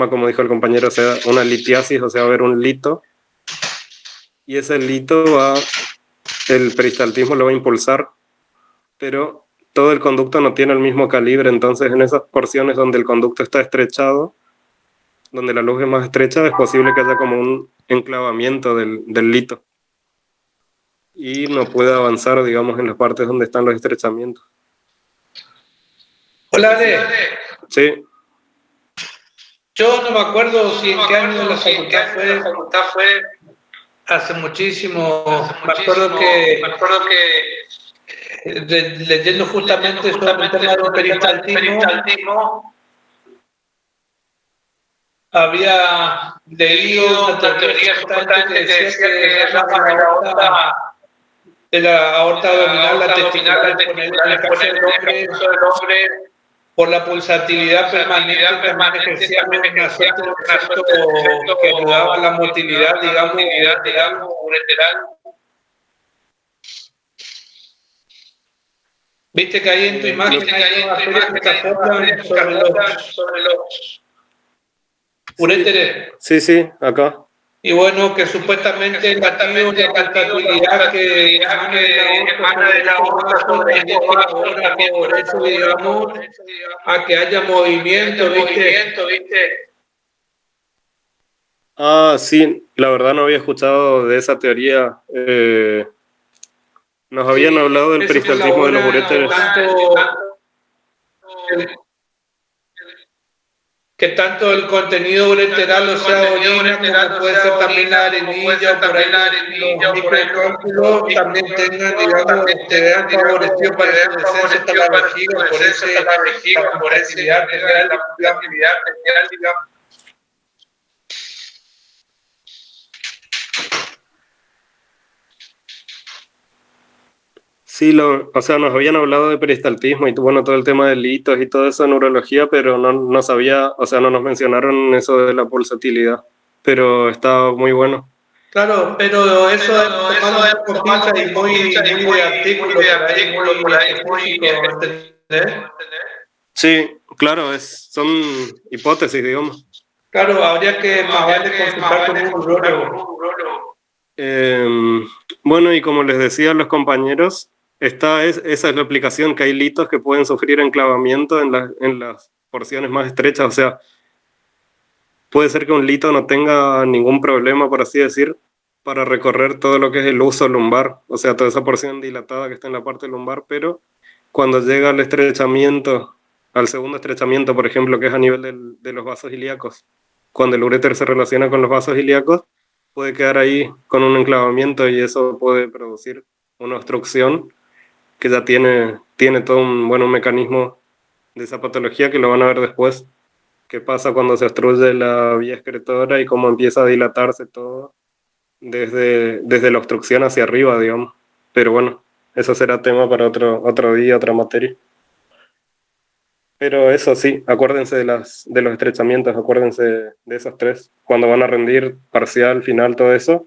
como dijo el compañero, o sea, una litiasis, o sea, va a haber un lito, y ese lito el peristaltismo lo va a impulsar, pero todo el conducto no tiene el mismo calibre, entonces en esas porciones donde el conducto está estrechado, donde la luz es más estrecha, es posible que haya como un enclavamiento del lito y no puede avanzar, digamos, en las partes donde están los estrechamientos. Hola, Ale. Sí. Sí. Yo no me acuerdo si en qué año la facultad fue, hace muchísimo. Me acuerdo que leyendo justamente sobre el tema del peristaltismo, había leído una teoría supuestamente que decía que ramas de la aorta abdominal, la testicular, en el caso del hombre, por la pulsatilidad permanente, también ejercía una suerte de efecto que ayudaba a la motilidad, digamos, ureteral. Viste que ahí en tu imagen hay unas materias que hablan sobre los uréteres. Sí, acá. Y bueno, que supuestamente la pulsatilidad que emana de la aorta sobre estos vasos, por eso, digamos, a que haya movimiento, ¿viste? Ah, sí, la verdad no había escuchado de esa teoría. Nos habían hablado del peristaltismo de los uréteres. Que tanto el contenido ureteral, o sea, orina, como puede ser también la arenilla, los microcálculos, también tengan, digamos, te vean favorecido para ese descenso hasta la vejiga, por ese actividad arterial, digamos. Sí, o sea, nos habían hablado de peristaltismo y bueno, todo el tema de litos y todo eso en neurología, pero no sabía, o sea, no nos mencionaron eso de la pulsatilidad, pero está muy bueno. Claro, pero eso es tomando con pinza y muy de artículo por ahí, muy ¿entendés? Sí, claro, son hipótesis, digamos. Claro, habría que más vale consultar con un urólogo. Bueno, y como les decía a los compañeros, esa es la explicación, que hay litos que pueden sufrir enclavamiento en las porciones más estrechas, o sea, puede ser que un lito no tenga ningún problema, por así decir, para recorrer todo lo que es el uso lumbar, o sea, toda esa porción dilatada que está en la parte lumbar, pero cuando llega al estrechamiento, al segundo estrechamiento, por ejemplo, que es a nivel de los vasos ilíacos, cuando el uréter se relaciona con los vasos ilíacos, puede quedar ahí con un enclavamiento y eso puede producir una obstrucción que ya tiene todo un mecanismo de esa patología que lo van a ver después. ¿Qué pasa cuando se obstruye la vía excretora y cómo empieza a dilatarse todo desde la obstrucción hacia arriba, digamos? Pero bueno, eso será tema para otro día, otra materia. Pero eso sí, acuérdense de los estrechamientos, acuérdense de esos tres. Cuando van a rendir parcial, final, todo eso,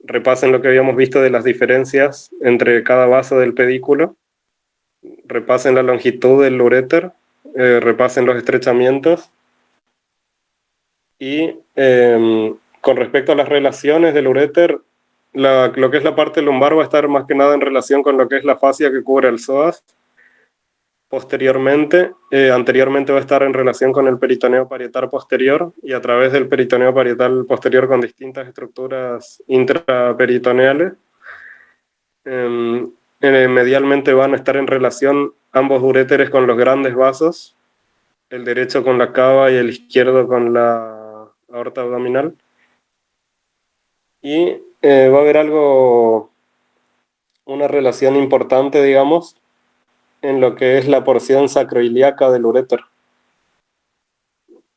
repasen lo que habíamos visto de las diferencias entre cada vaso del pedículo, repasen la longitud del uréter, repasen los estrechamientos y con respecto a las relaciones del uréter, lo que es la parte lumbar va a estar más que nada en relación con lo que es la fascia que cubre el psoas. Anteriormente va a estar en relación con el peritoneo parietal posterior y a través del peritoneo parietal posterior con distintas estructuras intraperitoneales. Medialmente van a estar en relación ambos uréteres con los grandes vasos, el derecho con la cava y el izquierdo con la aorta abdominal. Y va a haber una relación importante, digamos, en lo que es la porción sacroiliaca del uréter.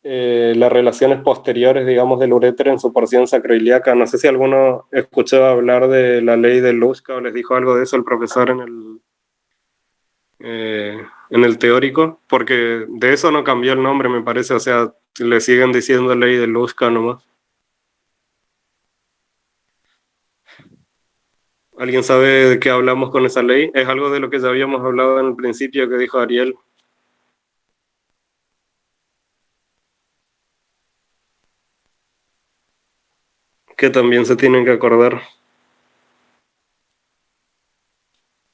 Las relaciones posteriores, digamos, del uréter en su porción sacroiliaca. No sé si alguno escuchó hablar de la ley de Luska o les dijo algo de eso el profesor en el teórico, porque de eso no cambió el nombre, me parece, o sea, le siguen diciendo ley de Luska nomás. ¿Alguien sabe de qué hablamos con esa ley? Es algo de lo que ya habíamos hablado en el principio que dijo Ariel. Que también se tienen que acordar.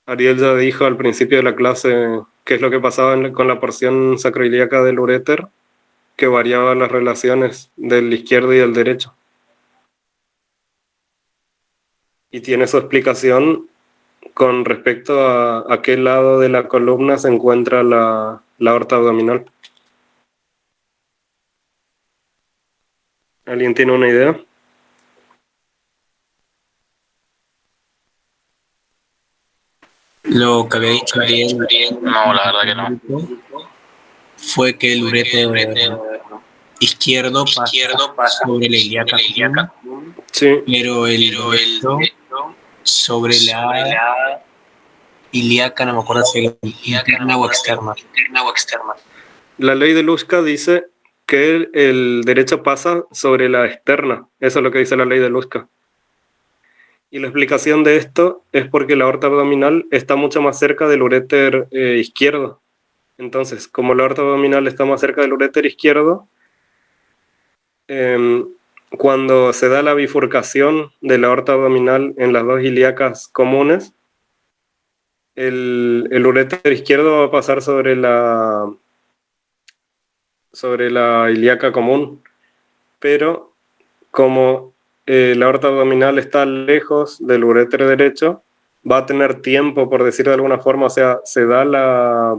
Ariel ya dijo al principio de la clase qué es lo que pasaba con la porción sacroiliaca del uréter, que variaba las relaciones del izquierdo y del derecho. Y tiene su explicación con respecto a qué lado de la columna se encuentra la aorta abdominal. ¿Alguien tiene una idea? Lo que había dicho Ariel, No, la verdad que no. fue que el ureter izquierdo pasa sobre la ilíaca común, Sí. pero el derecho sobre la ilíaca, no me acuerdo si era interna o externa. La ley de Luska dice que el derecho pasa sobre la externa. Eso es lo que dice la ley de Luska. Y la explicación de esto es porque la aorta abdominal está mucho más cerca del uréter izquierdo. Entonces, como la aorta abdominal está más cerca del uréter izquierdo, cuando se da la bifurcación de la aorta abdominal en las dos ilíacas comunes, el uréter izquierdo va a pasar sobre la ilíaca común, pero como la aorta abdominal está lejos del uréter derecho, va a tener tiempo, por decirlo de alguna forma, o sea, se da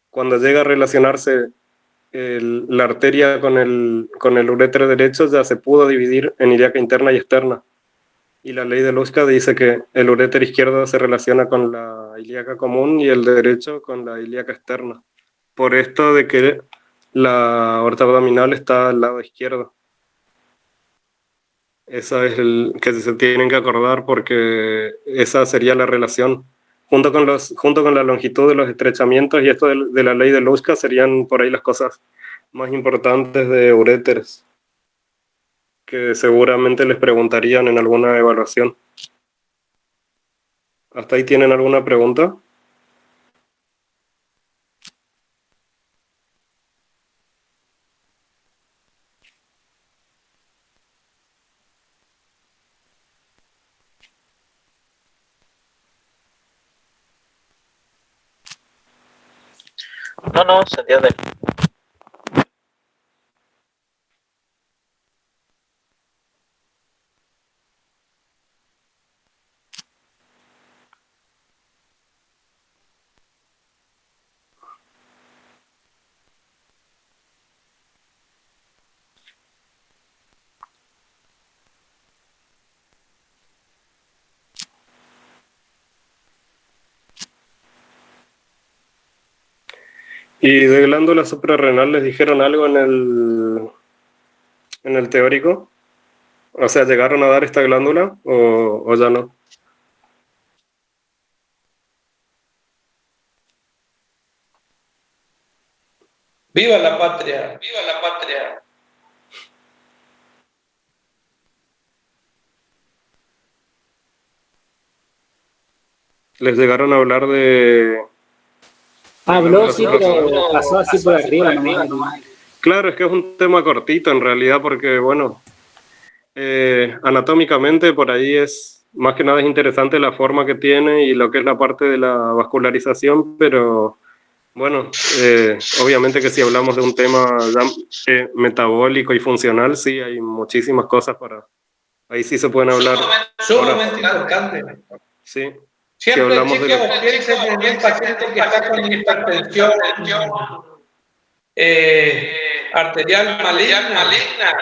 cuando llega a relacionarse la arteria con el uréter derecho, ya se pudo dividir en ilíaca interna y externa. Y la ley de Luska dice que el uréter izquierdo se relaciona con la ilíaca común y el derecho con la ilíaca externa. Por esto de que la aorta abdominal está al lado izquierdo. Esa es el que se tienen que acordar porque esa sería la relación. Junto con la longitud de los estrechamientos y esto de la ley de Luska serían por ahí las cosas más importantes de uréteres que seguramente les preguntarían en alguna evaluación. ¿Hasta ahí tienen alguna pregunta? No, se entiende. ¿Y de glándula suprarrenal les dijeron algo en el teórico? O sea, ¿llegaron a dar esta glándula o ya no? ¡Viva la patria! ¡Viva la patria! ¿Les llegaron a hablar de...? Habló, sí, pero pasó así por arriba nomás. Claro, es que es un tema cortito en realidad porque, bueno, anatómicamente por ahí es, más que nada es interesante la forma que tiene y lo que es la parte de la vascularización, pero bueno, obviamente que si hablamos de un tema ya, metabólico y funcional, sí, hay muchísimas cosas ahí sí se pueden hablar. Sumamente importante. Sí. Siempre, si hablamos chicos, piensen en un paciente que está con hipertensión arterial maligna,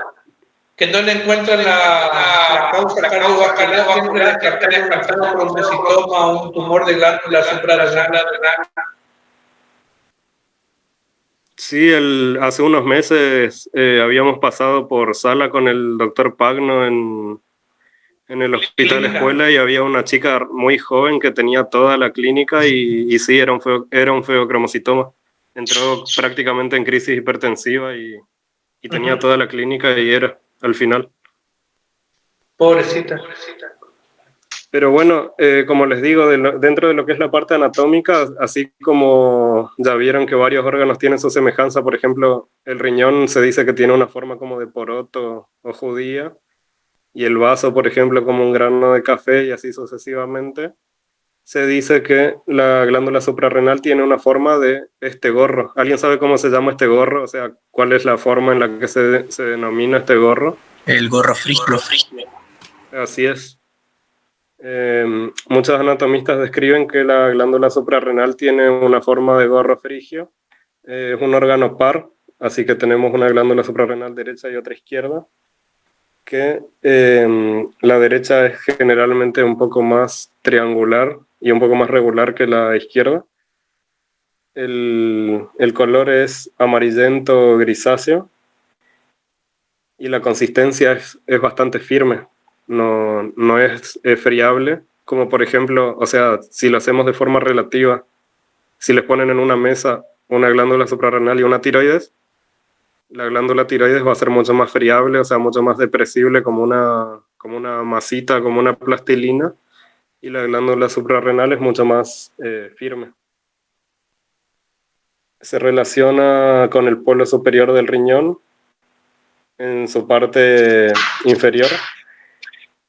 que no le encuentran la causa cardiovascular, siempre descartar un trombocitoma o un tumor de glándula suprarrenal. Sí, hace unos meses habíamos pasado por sala con el doctor Pagno en el hospital escuela y había una chica muy joven que tenía toda la clínica y sí, era un feocromocitoma. Entró prácticamente en crisis hipertensiva y tenía toda la clínica y era al final. Pobrecita. Pero bueno, como les digo, dentro de lo que es la parte anatómica, así como ya vieron que varios órganos tienen su semejanza, por ejemplo, el riñón se dice que tiene una forma como de poroto o judía, y el vaso, por ejemplo, como un grano de café y así sucesivamente, se dice que la glándula suprarrenal tiene una forma de este gorro. ¿Alguien sabe cómo se llama este gorro? O sea, ¿cuál es la forma en la que se denomina este gorro? El gorro frigio. Así es. Muchos anatomistas describen que la glándula suprarrenal tiene una forma de gorro frigio Es un órgano par, así que tenemos una glándula suprarrenal derecha y otra izquierda, que la derecha es generalmente un poco más triangular y un poco más regular que la izquierda. El color es amarillento grisáceo y la consistencia es bastante firme, no es friable, como por ejemplo, o sea, si lo hacemos de forma relativa, si les ponen en una mesa una glándula suprarrenal y una tiroides, la glándula tiroides va a ser mucho más friable, o sea, mucho más depresible, como una masita, como una plastilina, y la glándula suprarrenal es mucho más firme. Se relaciona con el polo superior del riñón en su parte inferior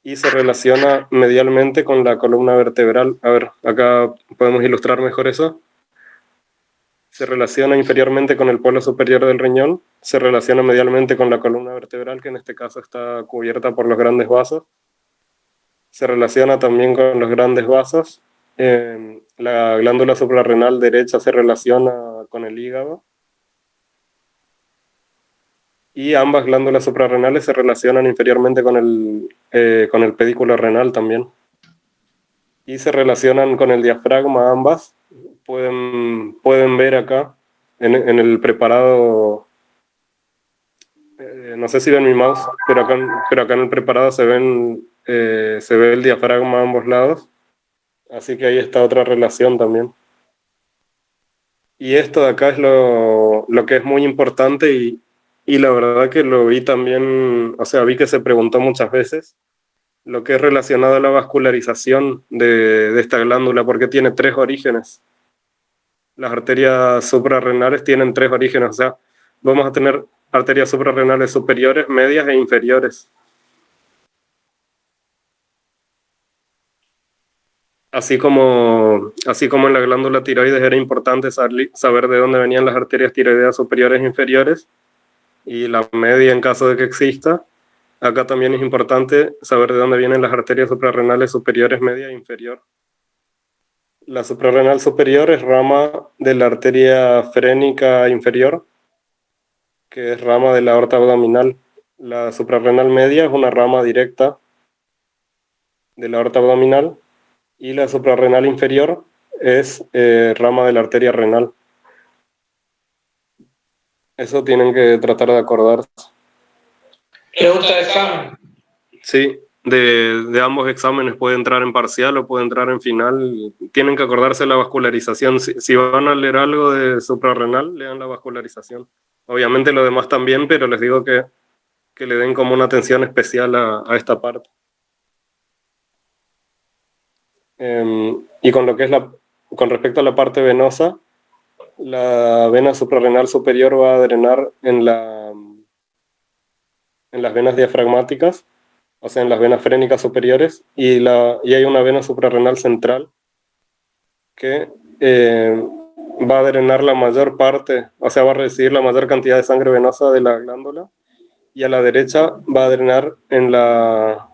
y se relaciona medialmente con la columna vertebral. A ver, acá podemos ilustrar mejor eso. Se relaciona inferiormente con el polo superior del riñón, se relaciona medialmente con la columna vertebral, que en este caso está cubierta por los grandes vasos. Se relaciona también con los grandes vasos. La glándula suprarrenal derecha se relaciona con el hígado. Y ambas glándulas suprarrenales se relacionan inferiormente con el pedículo renal también. Y se relacionan con el diafragma ambas. Pueden ver acá en el preparado, no sé si ven mi mouse, pero acá en el preparado se ve el diafragma a ambos lados. Así que ahí está otra relación también. Y esto de acá es lo que es muy importante y la verdad que lo vi también, o sea, vi que se preguntó muchas veces, lo que es relacionado a la vascularización de esta glándula, porque tiene 3 orígenes. Las arterias suprarrenales tienen 3 orígenes, o sea, vamos a tener arterias suprarrenales superiores, medias e inferiores. Así como en la glándula tiroides era importante saber de dónde venían las arterias tiroideas superiores e inferiores, y la media en caso de que exista, acá también es importante saber de dónde vienen las arterias suprarrenales superiores, media e inferior. La suprarrenal superior es rama de la arteria frénica inferior, que es rama de la aorta abdominal. La suprarrenal media es una rama directa de la aorta abdominal, y la suprarrenal inferior es rama de la arteria renal. Eso tienen que tratar de acordarse. Pregunta de examen. Sí, de ambos exámenes puede entrar en parcial o puede entrar en final. Tienen que acordarse de la vascularización. Si van a leer algo de suprarrenal, lean la vascularización. Obviamente lo demás también, pero les digo que le den como una atención especial a esta parte. Y con lo que es con respecto a la parte venosa, la vena suprarrenal superior va a drenar en las venas diafragmáticas, o sea, en las venas frénicas superiores, y hay una vena suprarrenal central que va a drenar la mayor parte, o sea, va a recibir la mayor cantidad de sangre venosa de la glándula, y a la derecha va a drenar en la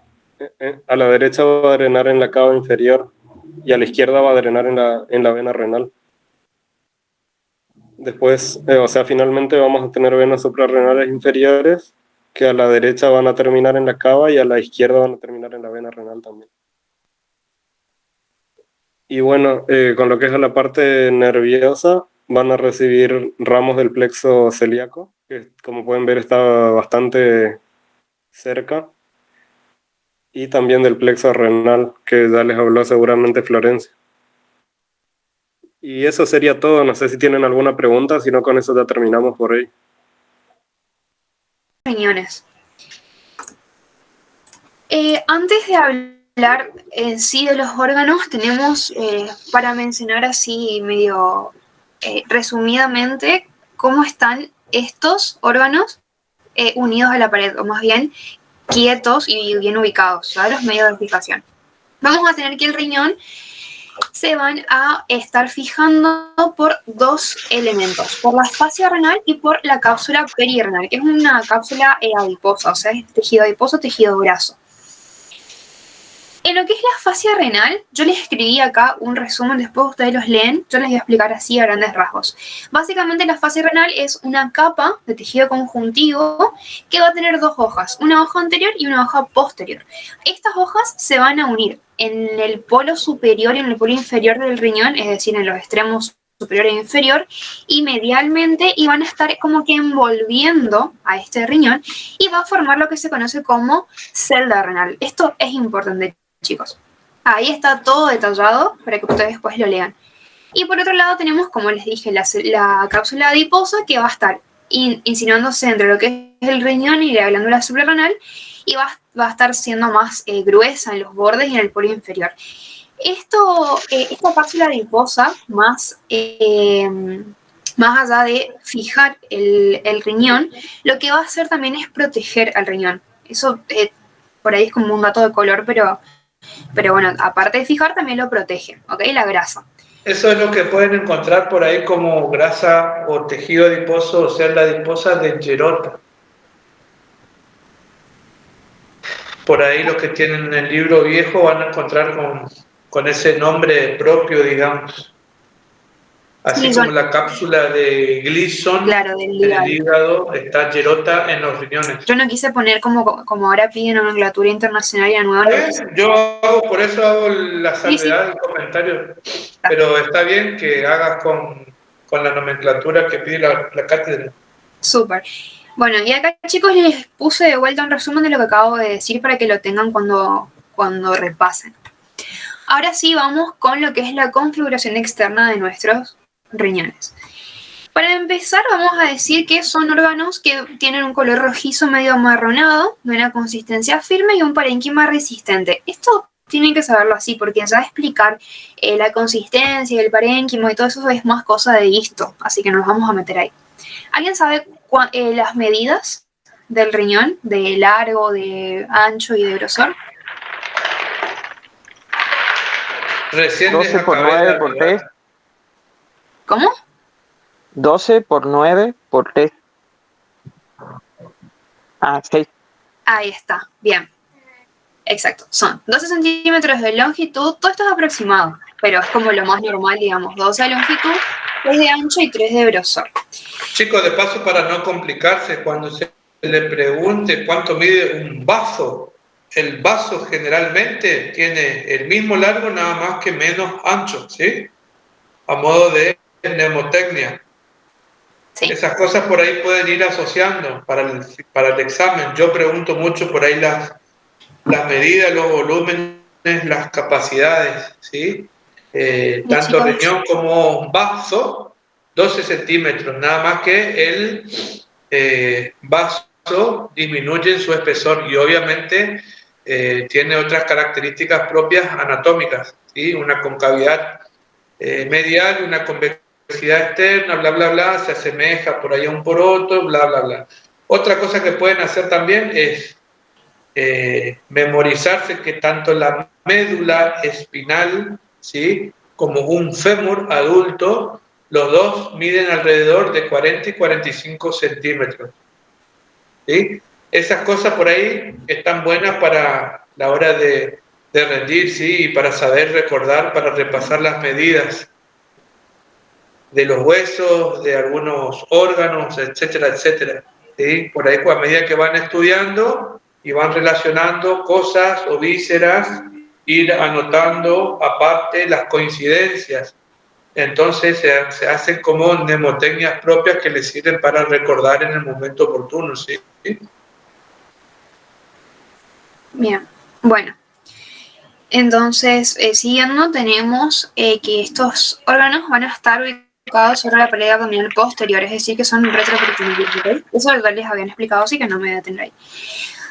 cava inferior, y a la izquierda va a drenar en la vena renal. Después, o sea, finalmente vamos a tener venas suprarrenales inferiores que a la derecha van a terminar en la cava y a la izquierda van a terminar en la vena renal también. Y bueno, con lo que es a la parte nerviosa, van a recibir ramos del plexo celíaco, que como pueden ver está bastante cerca, y también del plexo renal, que ya les habló seguramente Florencia. Y eso sería todo. No sé si tienen alguna pregunta, si no, con eso ya terminamos por ahí. Riñones. Antes de hablar en sí de los órganos, tenemos para mencionar así medio resumidamente cómo están estos órganos unidos a la pared, o más bien quietos y bien ubicados, ¿ya? Los medios de fijación. Vamos a tener que el riñón se van a estar fijando por 2 elementos, por la fascia renal y por la cápsula perirenal, que es una cápsula adiposa, o sea, es tejido adiposo, tejido graso. En lo que es la fascia renal, yo les escribí acá un resumen, después ustedes los leen, yo les voy a explicar así a grandes rasgos. Básicamente la fascia renal es una capa de tejido conjuntivo que va a tener dos hojas, una hoja anterior y una hoja posterior. Estas hojas se van a unir en el polo superior y en el polo inferior del riñón, es decir, en los extremos superior e inferior, y medialmente, y van a estar como que envolviendo a este riñón y va a formar lo que se conoce como celda renal. Esto es importante, chicos. Ahí está todo detallado para que ustedes después lo lean. Y por otro lado tenemos, como les dije, la cápsula adiposa que va a estar insinuándose entre lo que es el riñón y la glándula suprarrenal y va a estar siendo más gruesa en los bordes y en el polo inferior. Esta cápsula adiposa, más allá de fijar el riñón, lo que va a hacer también es proteger al riñón. Eso por ahí es como un dato de color, pero bueno, aparte de fijar, también lo protege, ¿ok? La grasa. Eso es lo que pueden encontrar por ahí como grasa o tejido adiposo o celda adiposa de Gerota. Por ahí los que tienen el libro viejo van a encontrar con ese nombre propio, digamos. Así Sí, como la cápsula de Gleason, claro, en el hígado, está Gerota en los riñones. Yo no quise poner como ahora piden nomenclatura internacional y nueva. Por eso hago la salvedad del comentario. Pero está bien que hagas con la nomenclatura que pide la cátedra. Súper. Bueno, y acá, chicos, les puse de vuelta un resumen de lo que acabo de decir para que lo tengan cuando repasen. Ahora sí, vamos con lo que es la configuración externa de nuestros riñones. Para empezar, vamos a decir que son órganos que tienen un color rojizo medio amarronado, de una consistencia firme y un parénquima resistente. Esto tienen que saberlo así, porque ya explicar la consistencia y el parénquima y todo eso es más cosa de histo, así que nos vamos a meter ahí. ¿Alguien sabe las medidas del riñón, de largo, de ancho y de grosor? Recién 12 por 9 por 3. ¿Cómo? 12 por 9 por 3. 6. Ahí está, bien. Exacto, son 12 centímetros de longitud, todo esto es aproximado, pero es como lo más normal, digamos, 12 de longitud, 3 de ancho y 3 de grosor. Chicos, de paso, para no complicarse, cuando se le pregunte cuánto mide un vaso, el vaso generalmente tiene el mismo largo, nada más que menos ancho, ¿sí? A modo de mnemotecnia. Sí. Esas cosas por ahí pueden ir asociando para el examen. Yo pregunto mucho por ahí las medidas, los volúmenes, las capacidades, ¿sí? Tanto riñón como vaso, 12 centímetros, nada más que el vaso disminuye en su espesor y obviamente tiene otras características propias anatómicas, ¿sí? Una concavidad medial, una convexidad externa, bla, bla, bla, se asemeja por ahí a un poroto, bla, bla, bla. Otra cosa que pueden hacer también es memorizarse que tanto la médula espinal, ¿sí?, como un fémur adulto, los dos miden alrededor de 40 y 45 centímetros. ¿Sí? Esas cosas por ahí están buenas para la hora de rendir, ¿sí?, y para saber recordar, para repasar las medidas de los huesos, de algunos órganos, etcétera, etcétera. ¿Sí? Por ahí, a medida que van estudiando y van relacionando cosas o vísceras, ir anotando aparte las coincidencias. Entonces se hacen como mnemotecnias propias que les sirven para recordar en el momento oportuno, ¿sí? Bien, bueno. Entonces, siguiendo, tenemos que estos órganos van a estar ubicados sobre la pared abdominal posterior, es decir, que son retroperitoneales. Eso ya les habían explicado, así que no me voy a detener ahí.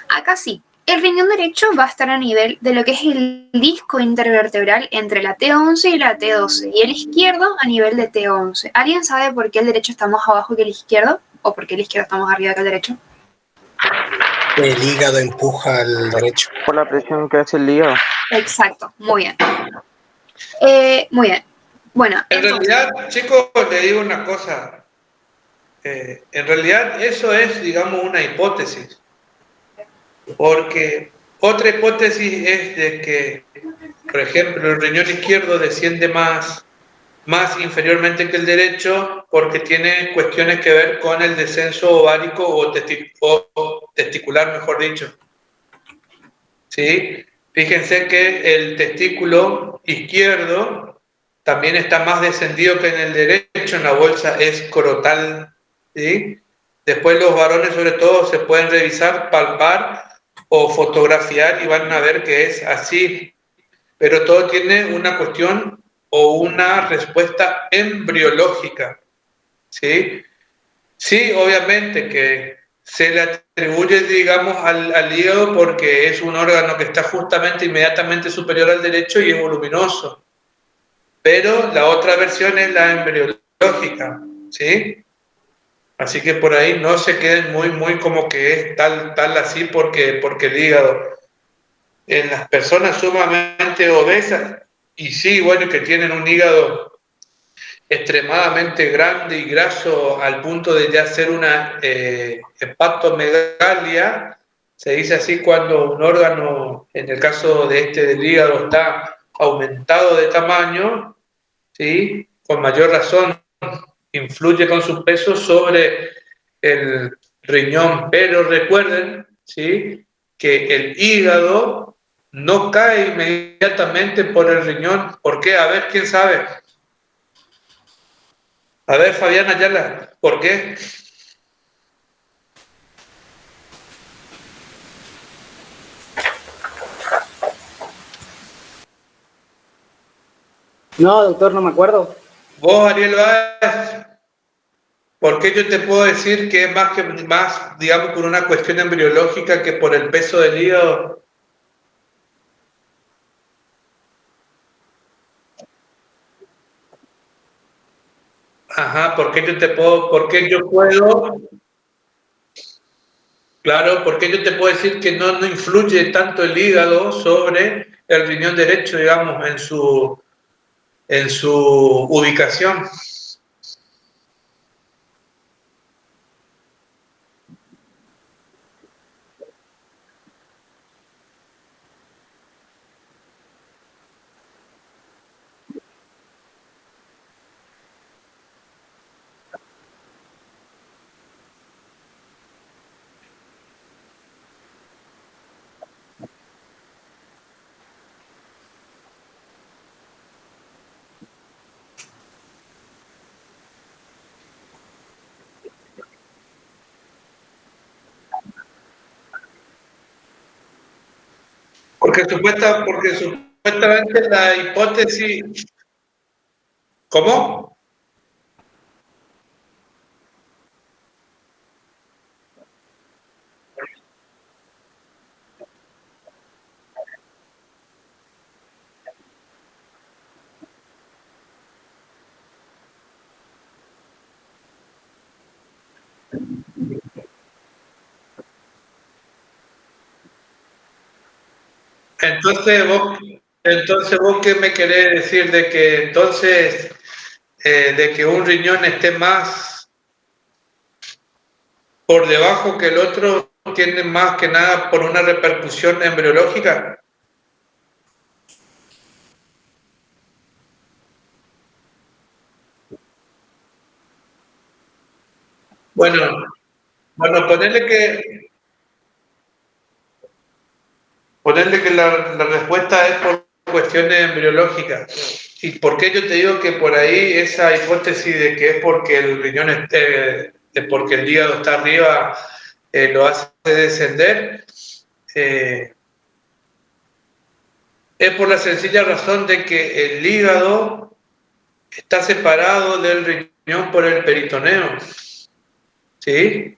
Acá sí, el riñón derecho va a estar a nivel de lo que es el disco intervertebral entre la T11 y la T12, y el izquierdo a nivel de T11. ¿Alguien sabe por qué el derecho está más abajo que el izquierdo? ¿O por qué el izquierdo está más arriba que el derecho? El hígado empuja al derecho. Por la presión que hace el hígado. Exacto, muy bien. Muy bien. Bueno, en realidad, chicos, le digo una cosa. En realidad eso es, digamos, una hipótesis. Porque Otra hipótesis es de que, por ejemplo, el riñón izquierdo desciende más inferiormente que el derecho porque tiene cuestiones que ver con el descenso ovárico o testicular, mejor dicho. ¿Sí? Fíjense que el testículo izquierdo también está más descendido que en el derecho, en la bolsa escrotal. ¿Sí? Después los varones sobre todo se pueden revisar, palpar o fotografiar y van a ver que es así. Pero todo tiene una cuestión o una respuesta embriológica. ¿Sí? Sí, obviamente que se le atribuye, digamos, al hígado porque es un órgano que está justamente inmediatamente superior al derecho y es voluminoso. Pero la otra versión es la embriológica, ¿sí? Así que por ahí no se queden muy como que es tal así porque el hígado. En las personas sumamente obesas, y sí, bueno, que tienen un hígado extremadamente grande y graso al punto de ya ser una hepatomegalia, se dice así cuando un órgano, en el caso de del hígado, está aumentado de tamaño, ¿sí? Con mayor razón influye con su peso sobre el riñón, pero recuerden, ¿sí?, que el hígado no cae inmediatamente por el riñón. ¿Por qué? A ver, ¿quién sabe? A ver, Fabián Ayala, ¿por qué? No, doctor, no me acuerdo. Vos, Ariel Báez, ¿por qué yo te puedo decir que es más, digamos, por una cuestión embriológica que por el peso del hígado? Ajá, ¿por qué yo puedo? Claro, ¿por qué yo te puedo decir que no influye tanto el hígado sobre el riñón derecho, digamos, en su ubicación? Porque supuestamente la hipótesis... ¿Cómo? Entonces vos ¿qué me querés decir de que entonces de que un riñón esté más por debajo que el otro tiene más que nada por una repercusión embriológica? Bueno, ponerle que la respuesta es por cuestiones embriológicas. ¿Y por qué yo te digo que por ahí esa hipótesis de que es porque el riñón porque el hígado está arriba lo hace descender? Es por la sencilla razón de que el hígado está separado del riñón por el peritoneo. ¿Sí?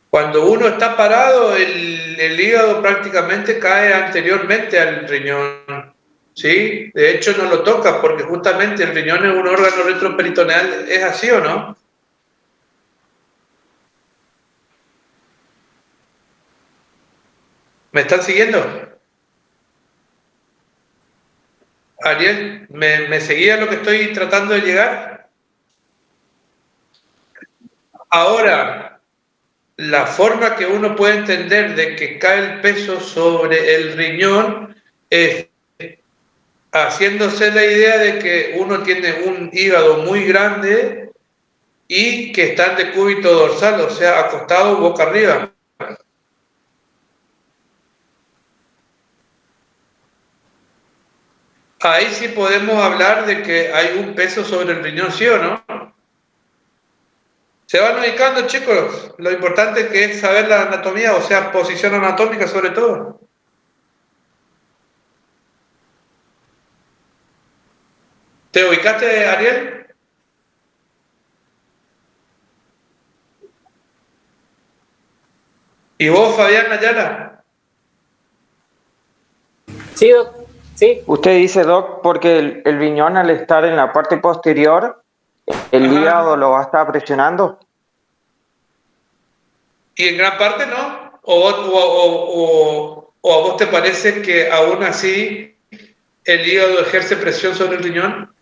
Cuando uno está parado, el hígado prácticamente cae anteriormente al riñón, ¿sí? De hecho, no lo toca porque justamente el riñón es un órgano retroperitoneal. ¿Es así o no? ¿Me están siguiendo? Ariel, ¿me seguía lo que estoy tratando de llegar? Ahora, la forma que uno puede entender de que cae el peso sobre el riñón es haciéndose la idea de que uno tiene un hígado muy grande y que está en decúbito dorsal, o sea, acostado boca arriba. Ahí sí podemos hablar de que hay un peso sobre el riñón, ¿sí o no? Se van ubicando, chicos. Lo importante que es saber la anatomía, o sea, posición anatómica sobre todo. ¿Te ubicaste, Ariel? ¿Y vos, Fabián Ayala? Sí, Doc. Sí. Usted dice, Doc, porque el riñón al estar en la parte posterior, el hígado lo va a estar presionando. Y en gran parte no. ¿O a vos te parece que aún así el hígado ejerce presión sobre el riñón?